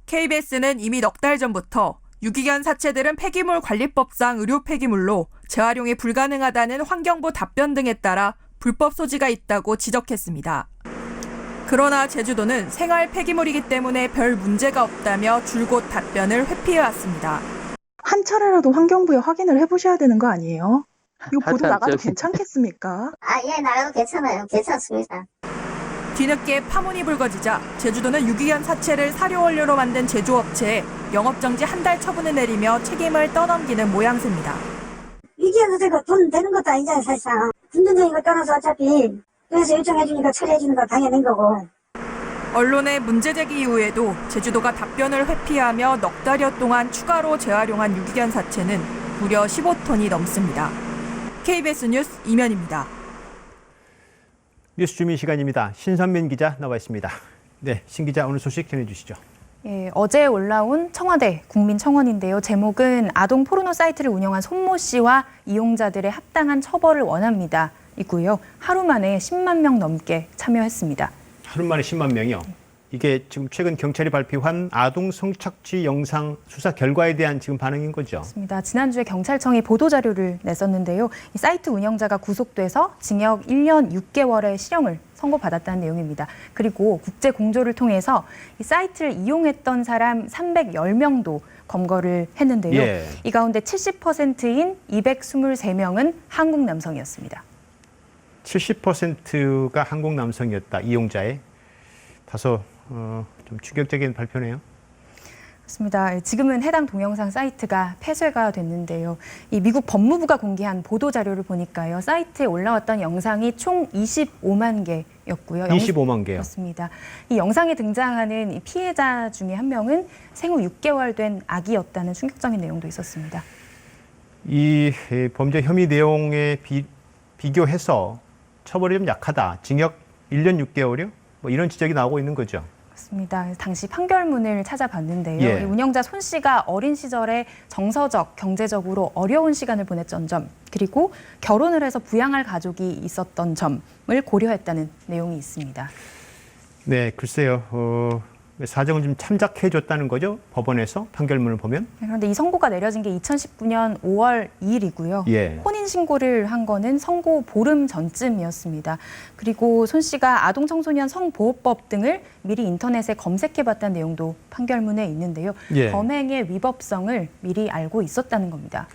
KBS는 이미 넉 달 전부터 유기견 사체들은 폐기물 관리법상 의료 폐기물로 재활용이 불가능하다는 환경부 답변 등에 따라 불법 소지가 있다고 지적했습니다. 그러나 제주도는 생활 폐기물이기 때문에 별 문제가 없다며 줄곧 답변을 회피해왔습니다. 한 차례라도 환경부에 확인을 해보셔야 되는 거 아니에요? 이거 보도 나가도 괜찮겠습니까? 예, 나가도 괜찮아요. 괜찮습니다. 뒤늦게 파문이 불거지자 제주도는 유기견 사체를 사료 원료로 만든 제조업체에 영업정지 한 달 처분을 내리며 책임을 떠넘기는 모양새입니다. 유기견 사체가 돈 되는 것도 아니잖아요, 사실상. 금전적인 걸 떠나서 어차피 그래서 요청해주니까 처리해주는 거 당연한 거고. 언론의 문제 제기 이후에도 제주도가 답변을 회피하며 넉 달여 동안 추가로 재활용한 유기견 사체는 무려 15톤이 넘습니다. KBS 뉴스 이면입니다. 뉴스 주민 시간입니다. 신선민 기자 나와 있습니다. 네, 신 기자 오늘 소식 전해주시죠. 예, 어제 올라온 청와대 국민청원인데요. 제목은 아동 포르노 사이트를 운영한 손모 씨와 이용자들의 합당한 처벌을 원합니다. 이고요. 하루 만에 10만 명 넘게 참여했습니다. 하루 만에 10만 명이요? 이게 지금 최근 경찰이 발표한 아동 성착취 영상 수사 결과에 대한 지금 반응인 거죠? 맞습니다. 지난주에 경찰청이 보도자료를 냈었는데요. 이 사이트 운영자가 구속돼서 징역 1년 6개월의 실형을 선고받았다는 내용입니다. 그리고 국제 공조를 통해서 이 사이트를 이용했던 사람 310명도 검거를 했는데요. 예. 이 가운데 70%인 223명은 한국 남성이었습니다. 70%가 한국 남성이었다, 이용자의. 다소 좀 충격적인 발표네요. 그렇습니다. 지금은 해당 동영상 사이트가 폐쇄가 됐는데요. 이 미국 법무부가 공개한 보도자료를 보니까요. 사이트에 올라왔던 영상이 총 25만 개였고요. 25만 개요? 그렇습니다. 이 영상에 등장하는 이 피해자 중에 한 명은 생후 6개월 된 아기였다는 충격적인 내용도 있었습니다. 이 범죄 혐의 내용에 비교해서 처벌이 좀 약하다. 징역 1년 6개월이요? 뭐 이런 지적이 나오고 있는 거죠. 맞습니다. 당시 판결문을 찾아봤는데요. 예. 이 운영자 손 씨가 어린 시절에 정서적, 경제적으로 어려운 시간을 보냈던 점, 그리고 결혼을 해서 부양할 가족이 있었던 점을 고려했다는 내용이 있습니다. 네, 글쎄요. 사정을 좀 참작해줬다는 거죠? 법원에서 판결문을 보면. 그런데 이 선고가 내려진 게 2019년 5월 2일이고요. 예. 혼인 신고를 한 거는 선고 보름 전쯤이었습니다. 그리고 손 씨가 아동청소년 성보호법 등을 미리 인터넷에 검색해봤다는 내용도 판결문에 있는데요. 예. 범행의 위법성을 미리 알고 있었다는 겁니다.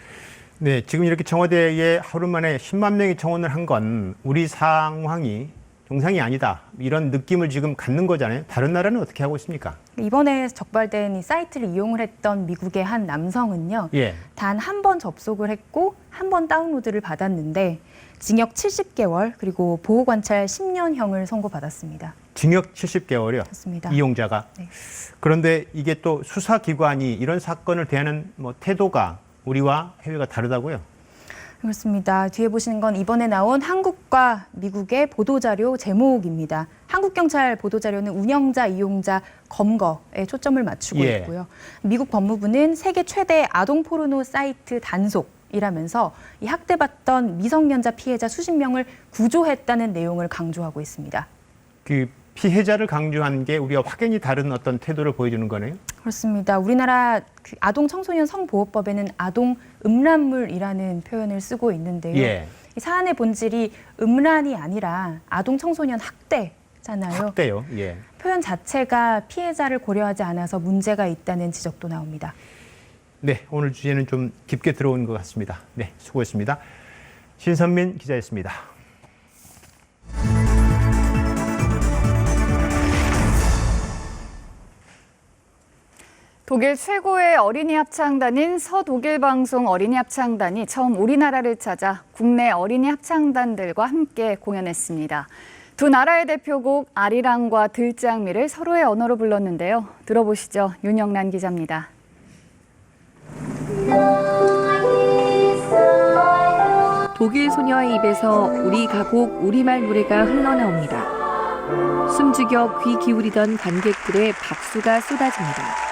네, 지금 이렇게 청와대에 하루 만에 10만 명이 청원을 한 건 우리 상황이 정상이 아니다, 이런 느낌을 지금 갖는 거잖아요. 다른 나라는 어떻게 하고 있습니까? 이번에 적발된 이 사이트를 이용을 했던 미국의 한 남성은요. 예. 단 한 번 접속을 했고 한 번 다운로드를 받았는데 징역 70개월 그리고 보호관찰 10년형을 선고받았습니다. 징역 70개월이요? 그렇습니다. 이용자가. 네. 그런데 이게 또 수사기관이 이런 사건을 대하는 태도가 우리와 해외가 다르다고요? 그렇습니다. 뒤에 보시는 건 이번에 나온 한국과 미국의 보도자료 제목입니다. 한국경찰 보도자료는 운영자, 이용자, 검거에 초점을 맞추고 예. 있고요. 미국 법무부는 세계 최대 아동 포르노 사이트 단속이라면서 이 학대받던 미성년자 피해자 수십 명을 구조했다는 내용을 강조하고 있습니다. 그 피해자를 강조한 게 우리와 확연히 다른 어떤 태도를 보여주는 거네요? 그렇습니다. 우리나라 그 아동 청소년 성보호법에는 아동 음란물이라는 표현을 쓰고 있는데요. 예. 이 사안의 본질이 음란이 아니라 아동 청소년 학대잖아요. 학대요. 예. 표현 자체가 피해자를 고려하지 않아서 문제가 있다는 지적도 나옵니다. 네, 오늘 주제는 좀 깊게 들어온 것 같습니다. 네, 수고했습니다. 신선민 기자였습니다. 독일 최고의 어린이 합창단인 서독일 방송 어린이 합창단이 처음 우리나라를 찾아 국내 어린이 합창단들과 함께 공연했습니다. 두 나라의 대표곡 아리랑과 들장미를 서로의 언어로 불렀는데요. 들어보시죠. 윤영란 기자입니다. 독일 소녀의 입에서 우리 가곡 우리말 노래가 흘러나옵니다. 숨죽여 귀 기울이던 관객들의 박수가 쏟아집니다.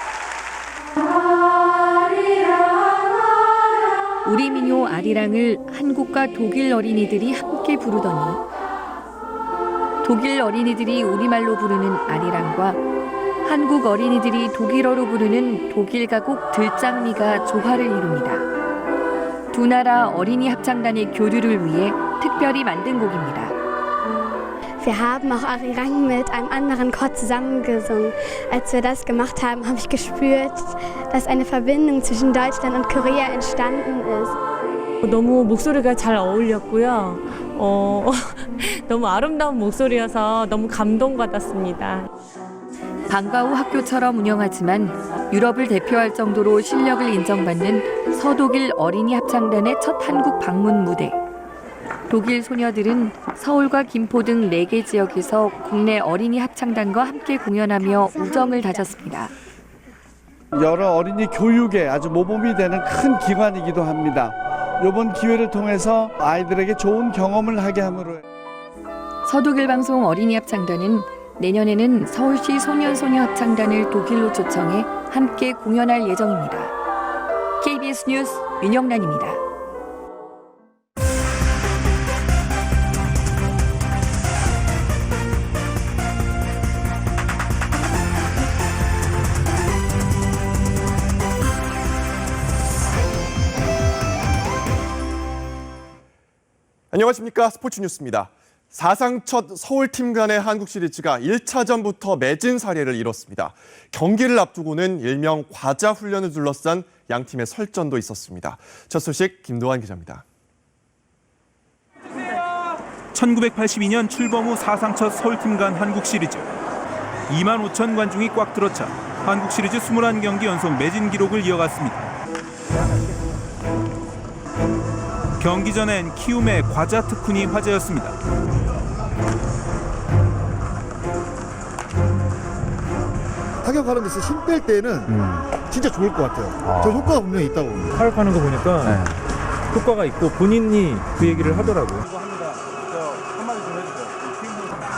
우리 민요 아리랑을 한국과 독일 어린이들이 함께 부르더니 독일 어린이들이 우리말로 부르는 아리랑과 한국 어린이들이 독일어로 부르는 독일 가곡 들장미가 조화를 이룹니다. 두 나라 어린이 합창단의 교류를 위해 특별히 만든 곡입니다. Wir haben auch Arirang mit einem anderen Chor zusammengesungen. Als wir das gemacht haben, habe ich gespürt, dass eine Verbindung zwischen Deutschland und Korea entstanden ist. 너무 목소리가 잘 어울렸고요. 너무 아름다운 목소리여서 너무 감동받았습니다. 방과 후 학교처럼 운영하지만 유럽을 대표할 정도로 실력을 인정받는 서독일 어린이 합창단의 첫 한국 방문 무대. 독일 소녀들은 서울과 김포 등 4개 지역에서 국내 어린이 합창단과 함께 공연하며 우정을 다졌습니다. 여러 어린이 교육에 아주 모범이 되는 큰 기관이기도 합니다. 이번 기회를 통해서 아이들에게 좋은 경험을 하게 함으로 서독일 방송 어린이 합창단은 내년에는 서울시 소년소녀 합창단을 독일로 초청해 함께 공연할 예정입니다. KBS 뉴스 윤영란입니다. 안녕하십니까. 스포츠 뉴스입니다. 사상 첫 서울팀 간의 한국 시리즈가 1차전부터 매진 사례를 이뤘습니다. 경기를 앞두고는 일명 과자 훈련을 둘러싼 양 팀의 설전도 있었습니다. 첫 소식 김도환 기자입니다. 1982년 출범 후 사상 첫 서울팀 간 한국 시리즈. 2만 5천 관중이 꽉 들어차 한국 시리즈 21경기 연속 매진 기록을 이어갔습니다. 경기 전엔 키움의 과자 특훈이 화제였습니다. 타격하는 데서 힘 뺄 때는 진짜 좋을 것 같아요. 저 효과가 분명히 있다고 봅니다. 타격하는 거 보니까 효과가 있고 본인이 그 얘기를 하더라고요.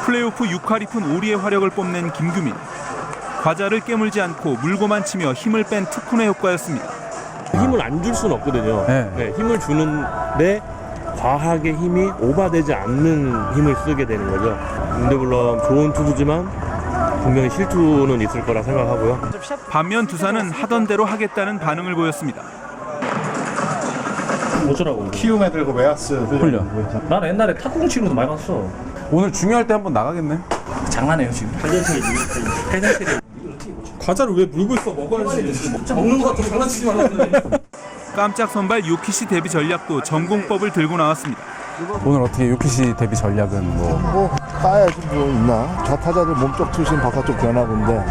플레이오프 6할 2푼 5리의 화력을 뽐낸 김규민. 과자를 깨물지 않고 물고만 치며 힘을 뺀 특훈의 효과였습니다. 힘을 안 줄 수는 없거든요. 네, 힘을 주는데 과하게 힘이 오버되지 않는 힘을 쓰게 되는 거죠. 근데 물론 좋은 투수지만 분명히 실투는 있을 거라 생각하고요. 반면 두산은 하던 대로 하겠다는 반응을 보였습니다. 어쩌라고? 키움 애들 그 웨하스 훈련. 난 옛날에 탁구공 치는 것도 많이 봤어. 오늘 중요할 때 한번 나가겠네. 장난해요 지금. 과자를 왜 물고 있어? 먹어야지. 먹는 거 같아서 장난치지 말라는데. 깜짝 선발 요키시 데뷔 전략도 전공법을 들고 나왔습니다. 오늘 어떻게 요키시 데뷔 전략은 뭐 따야지 뭐 있나? 좌타자들 몸쪽 투심 바깥쪽 변화구인데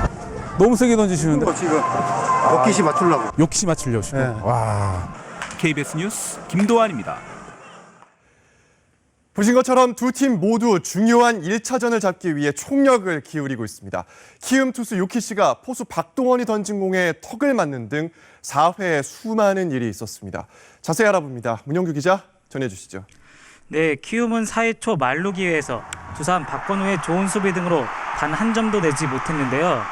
너무 세게 던지시는데 지금 요키시 맞추려고. 요키시 맞추려고. 네. 와. KBS 뉴스 김도환입니다. 보신 것처럼 두 팀 모두 중요한 1차전을 잡기 위해 총력을 기울이고 있습니다. 키움 투수 요키시가 포수 박동원이 던진 공에 턱을 맞는 등 4회에 수많은 일이 있었습니다. 자세히 알아봅니다. 문영규 기자 전해주시죠. 네, 키움은 4회 초 만루 기회에서 두산 박건우의 좋은 수비 등으로 단 한 점도 내지 못했는데요.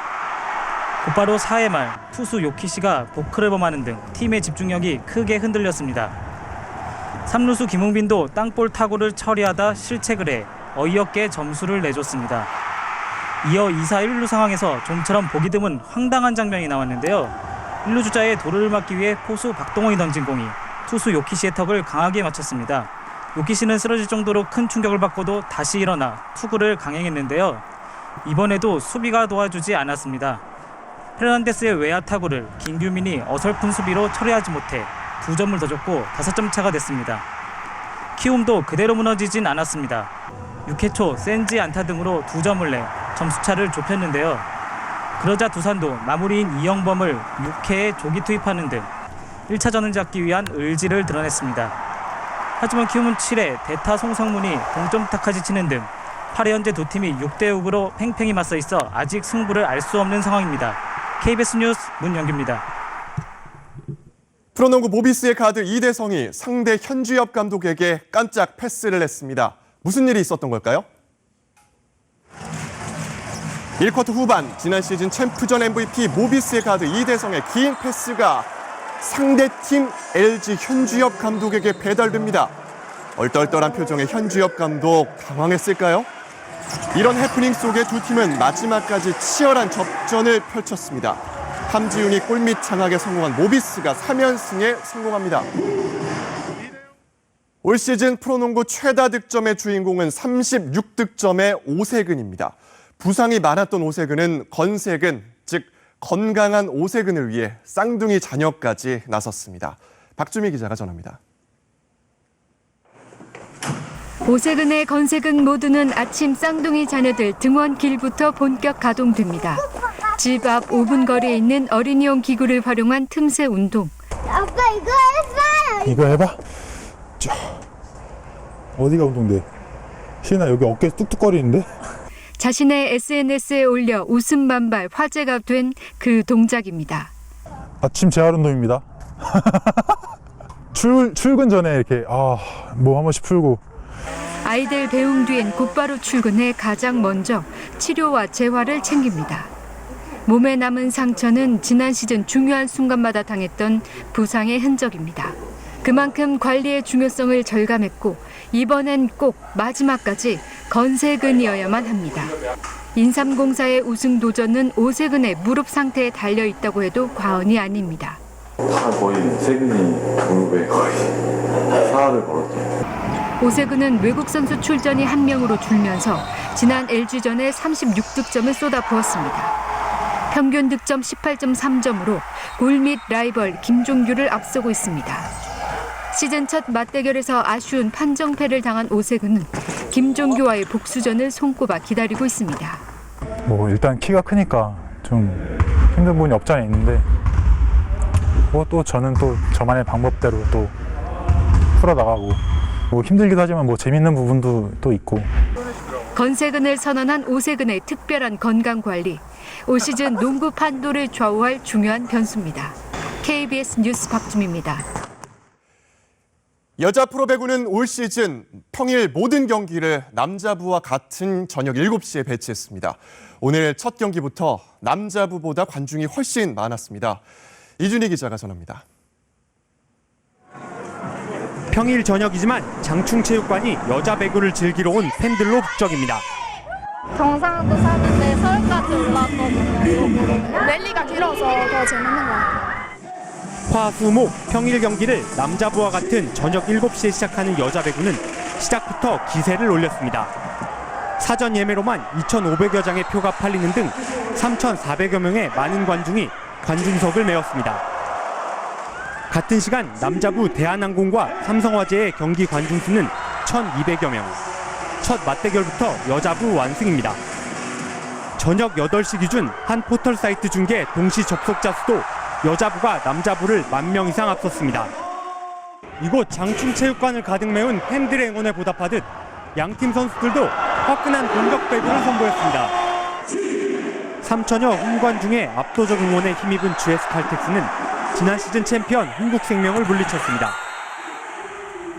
곧바로 4회 말 투수 요키시가 보크를 범하는 등 팀의 집중력이 크게 흔들렸습니다. 3루수 김웅빈도 땅볼 타구를 처리하다 실책을 해 어이없게 점수를 내줬습니다. 이어 2사 1루 상황에서 좀처럼 보기 드문 황당한 장면이 나왔는데요. 1루 주자의 도루를 막기 위해 포수 박동원이 던진 공이 투수 요키시의 턱을 강하게 맞췄습니다. 요키시는 쓰러질 정도로 큰 충격을 받고도 다시 일어나 투구를 강행했는데요. 이번에도 수비가 도와주지 않았습니다. 페르난데스의 외야 타구를 김규민이 어설픈 수비로 처리하지 못해 2점을 더 줬고 5점 차가 됐습니다. 키움도 그대로 무너지진 않았습니다. 6회 초 센지 안타 등으로 2점을 내 점수차를 좁혔는데요. 그러자 두산도 마무리인 이영범을 6회에 조기 투입하는 등 1차전을 잡기 위한 의지를 드러냈습니다. 하지만 키움은 7회 대타 송성문이 동점타까지 치는 등 8회 현재 두 팀이 6대6으로 팽팽히 맞서 있어 아직 승부를 알 수 없는 상황입니다. KBS 뉴스 문영규입니다. 프로농구 모비스의 가드 이대성이 상대 현주엽 감독에게 깜짝 패스를 했습니다. 무슨 일이 있었던 걸까요? 1쿼터 후반 지난 시즌 챔프전 MVP 모비스의 가드 이대성의 긴 패스가 상대팀 LG 현주엽 감독에게 배달됩니다. 얼떨떨한 표정의 현주엽 감독 당황했을까요? 이런 해프닝 속에 두 팀은 마지막까지 치열한 접전을 펼쳤습니다. 함지훈이 골밑 장악에 성공한 모비스가 3연승에 성공합니다. 올 시즌 프로농구 최다 득점의 주인공은 36득점의 오세근입니다. 부상이 많았던 오세근은 건세근, 즉 건강한 오세근을 위해 쌍둥이 자녀까지 나섰습니다. 박주미 기자가 전합니다. 오세근의 건세근 모두는 아침 쌍둥이 자녀들 등원길부터 본격 가동됩니다. 집 앞 5분 거리에 있는 어린이용 기구를 활용한 틈새 운동. 아빠 이거 해봐. 이거 해봐. 자, 어디가 운동돼? 시은아 여기 어깨 뚝뚝거리는데? 자신의 SNS에 올려 웃음 만발 화제가 된 그 동작입니다. 아침 재활 운동입니다. 출근 전에 이렇게 뭐 한 번씩 풀고. 아이들 배웅 뒤엔 곧바로 출근해 가장 먼저 치료와 재활을 챙깁니다. 몸에 남은 상처는 지난 시즌 중요한 순간마다 당했던 부상의 흔적입니다. 그만큼 관리의 중요성을 절감했고 이번엔 꼭 마지막까지 건세근이어야만 합니다. 인삼공사의 우승 도전은 오세근의 무릎 상태에 달려있다고 해도 과언이 아닙니다. 거의 세근이 무릎에 거의 사활을 걸었죠. 오세근은 외국 선수 출전이 한 명으로 줄면서 지난 LG전에 36득점을 쏟아부었습니다. 평균 득점 18.3점으로 골밑 라이벌 김종규를 앞서고 있습니다. 시즌 첫 맞대결에서 아쉬운 판정패를 당한 오세근은 김종규와의 복수전을 손꼽아 기다리고 있습니다. 뭐 일단 키가 크니까 좀 힘든 부분이 없지 않아 있는데 또 저는 또 저만의 방법대로 또 풀어나가고 뭐 힘들기도 하지만 뭐 재밌는 부분도 또 있고. 건세근을 선언한 오세근의 특별한 건강관리. 올 시즌 농구 판도를 좌우할 중요한 변수입니다. KBS 뉴스 박주미입니다. 여자 프로배구는 올 시즌 평일 모든 경기를 남자부와 같은 저녁 7시에 배치했습니다. 오늘 첫 경기부터 남자부보다 관중이 훨씬 많았습니다. 이준희 기자가 전합니다. 평일 저녁이지만 장충체육관이 여자 배구를 즐기러 온 팬들로 북적입니다. 경상도 사는데 서울까지 자주 올라왔거든요. 랠리가 길어서 더 재밌는 것 같아요. 화, 수, 목 평일 경기를 남자부와 같은 저녁 7시에 시작하는 여자 배구는 시작부터 기세를 올렸습니다. 사전 예매로만 2,500여 장의 표가 팔리는 등 3,400여 명의 많은 관중이 관중석을 메웠습니다. 같은 시간 남자부 대한항공과 삼성화재의 경기 관중 수는 1,200여 명. 첫 맞대결부터 여자부 완승입니다. 저녁 8시 기준 한 포털 사이트 중계 동시 접속자 수도 여자부가 남자부를 10,000명 이상 앞섰습니다. 이곳 장충체육관을 가득 메운 팬들의 응원에 보답하듯 양팀 선수들도 화끈한 공격 배구를 선보였습니다. 3천여 홈관중의 압도적 응원에 힘입은 GS칼텍스는 지난 시즌 챔피언 흥국생명을 물리쳤습니다.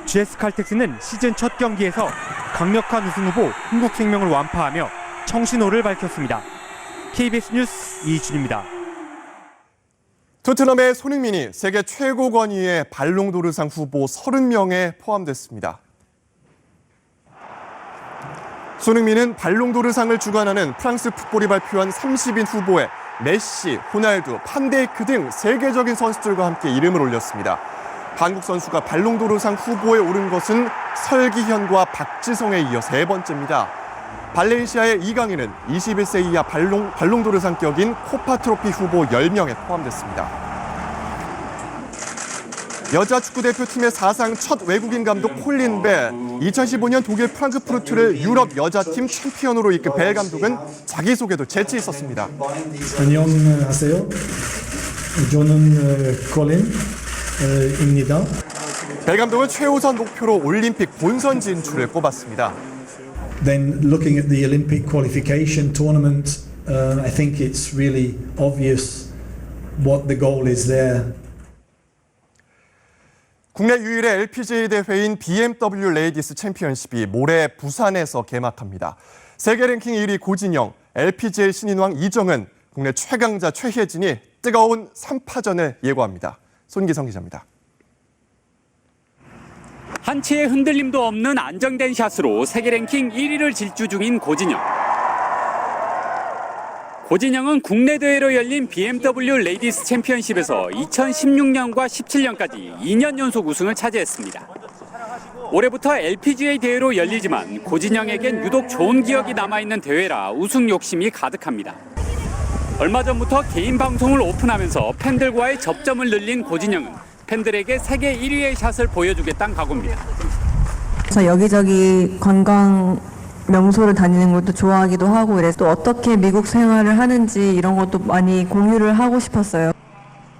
GS칼텍스는 시즌 첫 경기에서 강력한 우승 후보 흥국생명을 완파하며 청신호를 밝혔습니다. KBS 뉴스 이준입니다. 토트넘의 손흥민이 세계 최고 권위의 발롱도르상 후보 30명에 포함됐습니다. 손흥민은 발롱도르상을 주관하는 프랑스 풋볼이 발표한 30인 후보에 메시, 호날두, 판데이크 등 세계적인 선수들과 함께 이름을 올렸습니다. 한국 선수가 발롱도르상 후보에 오른 것은 설기현과 박지성에 이어 3번째입니다. 발렌시아의 이강인은 21세 이하 발롱도르상 격인 코파 트로피 후보 10명에 포함됐습니다. 여자 축구대표팀의 사상 첫 외국인 감독 콜린 벨, 2015년 독일 프랑크푸르트를 유럽 여자팀 챔피언으로 이끈 벨 감독은 자기소개도 재치 있었습니다. 안녕하세요. 저는 콜린입니다. 벨 감독은 최우선 목표로 올림픽 본선 진출을 꼽았습니다. Then looking at the Olympic qualification tournament, I think it's really obvious what the goal is there. 국내 유일의 LPGA 대회인 BMW 레이디스 챔피언십이 모레 부산에서 개막합니다. 세계 랭킹 1위 고진영, LPGA 신인왕 이정은, 국내 최강자 최혜진이 뜨거운 3파전을 예고합니다. 손기성 기자입니다. 한치의 흔들림도 없는 안정된 샷으로 세계 랭킹 1위를 질주 중인 고진영. 고진영은 국내 대회로 열린 BMW 레이디스 챔피언십에서 2016년과 17년까지 2년 연속 우승을 차지했습니다. 올해부터 LPGA 대회로 열리지만 고진영에겐 유독 좋은 기억이 남아있는 대회라 우승 욕심이 가득합니다. 얼마 전부터 개인 방송을 오픈하면서 팬들과의 접점을 늘린 고진영은 팬들에게 세계 1위의 샷을 보여주겠다는 각오입니다. 그래서 여기저기 관광 명소를 다니는 것도 좋아하기도 하고 그래서 또 어떻게 미국 생활을 하는지 이런 것도 많이 공유를 하고 싶었어요.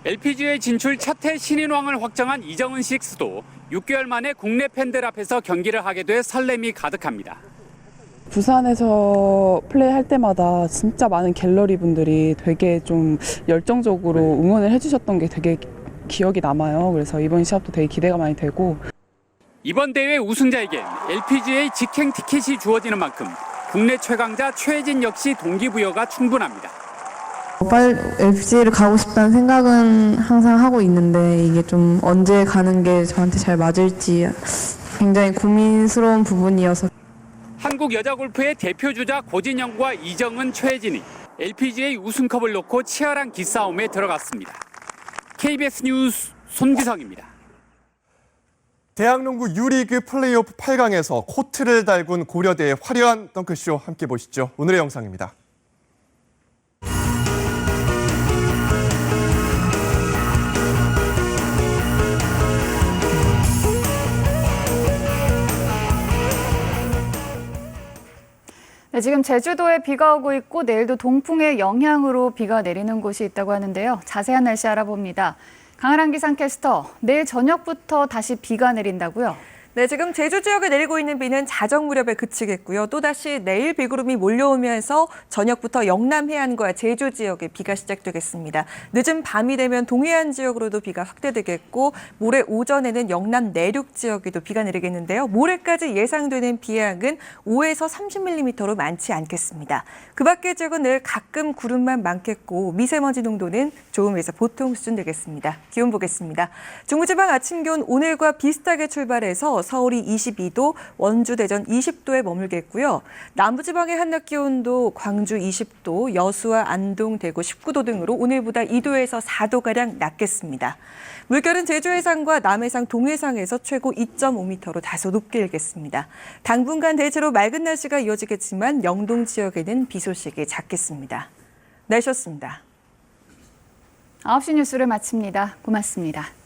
LPGA 진출 첫해 신인왕을 확정한 이정은 식스도 6개월 만에 국내 팬들 앞에서 경기를 하게 돼 설렘이 가득합니다. 부산에서 플레이할 때마다 진짜 많은 갤러리 분들이 되게 좀 열정적으로 응원을 해주셨던 게 되게 기억이 남아요. 그래서 이번 시합도 되게 기대가 많이 되고. 이번 대회 우승자에겐 LPGA 직행 티켓이 주어지는 만큼 국내 최강자 최혜진 역시 동기부여가 충분합니다. 빨리 LPGA를 가고 싶다는 생각은 항상 하고 있는데 이게 좀 언제 가는 게 저한테 잘 맞을지 굉장히 고민스러운 부분이어서. 한국 여자 골프의 대표 주자 고진영과 이정은, 최혜진이 LPGA 우승컵을 놓고 치열한 기싸움에 들어갔습니다. KBS 뉴스 손기성입니다. 대학농구 유리그 플레이오프 8강에서 코트를 달군 고려대의 화려한 덩크쇼 함께 보시죠. 오늘의 영상입니다. 네, 지금 제주도에 비가 오고 있고 내일도 동풍의 영향으로 비가 내리는 곳이 있다고 하는데요. 자세한 날씨 알아봅니다. 강아랑 기상캐스터, 내일 저녁부터 다시 비가 내린다고요? 네, 지금 제주 지역에 내리고 있는 비는 자정 무렵에 그치겠고요. 또다시 내일 비구름이 몰려오면서 저녁부터 영남 해안과 제주 지역에 비가 시작되겠습니다. 늦은 밤이 되면 동해안 지역으로도 비가 확대되겠고 모레 오전에는 영남 내륙 지역에도 비가 내리겠는데요. 모레까지 예상되는 비 양은 5에서 30mm로 많지 않겠습니다. 그 밖의 지역은 늘 가끔 구름만 많겠고 미세먼지 농도는 좋음에서 보통 수준 되겠습니다. 기온 보겠습니다. 중부지방 아침 기온 오늘과 비슷하게 출발해서 서울이 22도, 원주, 대전 20도에 머물겠고요. 남부지방의 한낮 기온도 광주 20도, 여수와 안동, 대구 19도 등으로 오늘보다 2도에서 4도가량 낮겠습니다. 물결은 제주 해상과 남해상, 동해상에서 최고 2.5m로 다소 높게 일겠습니다. 당분간 대체로 맑은 날씨가 이어지겠지만 영동 지역에는 비 소식이 잦겠습니다. 날씨였습니다. 9시 뉴스를 마칩니다. 고맙습니다.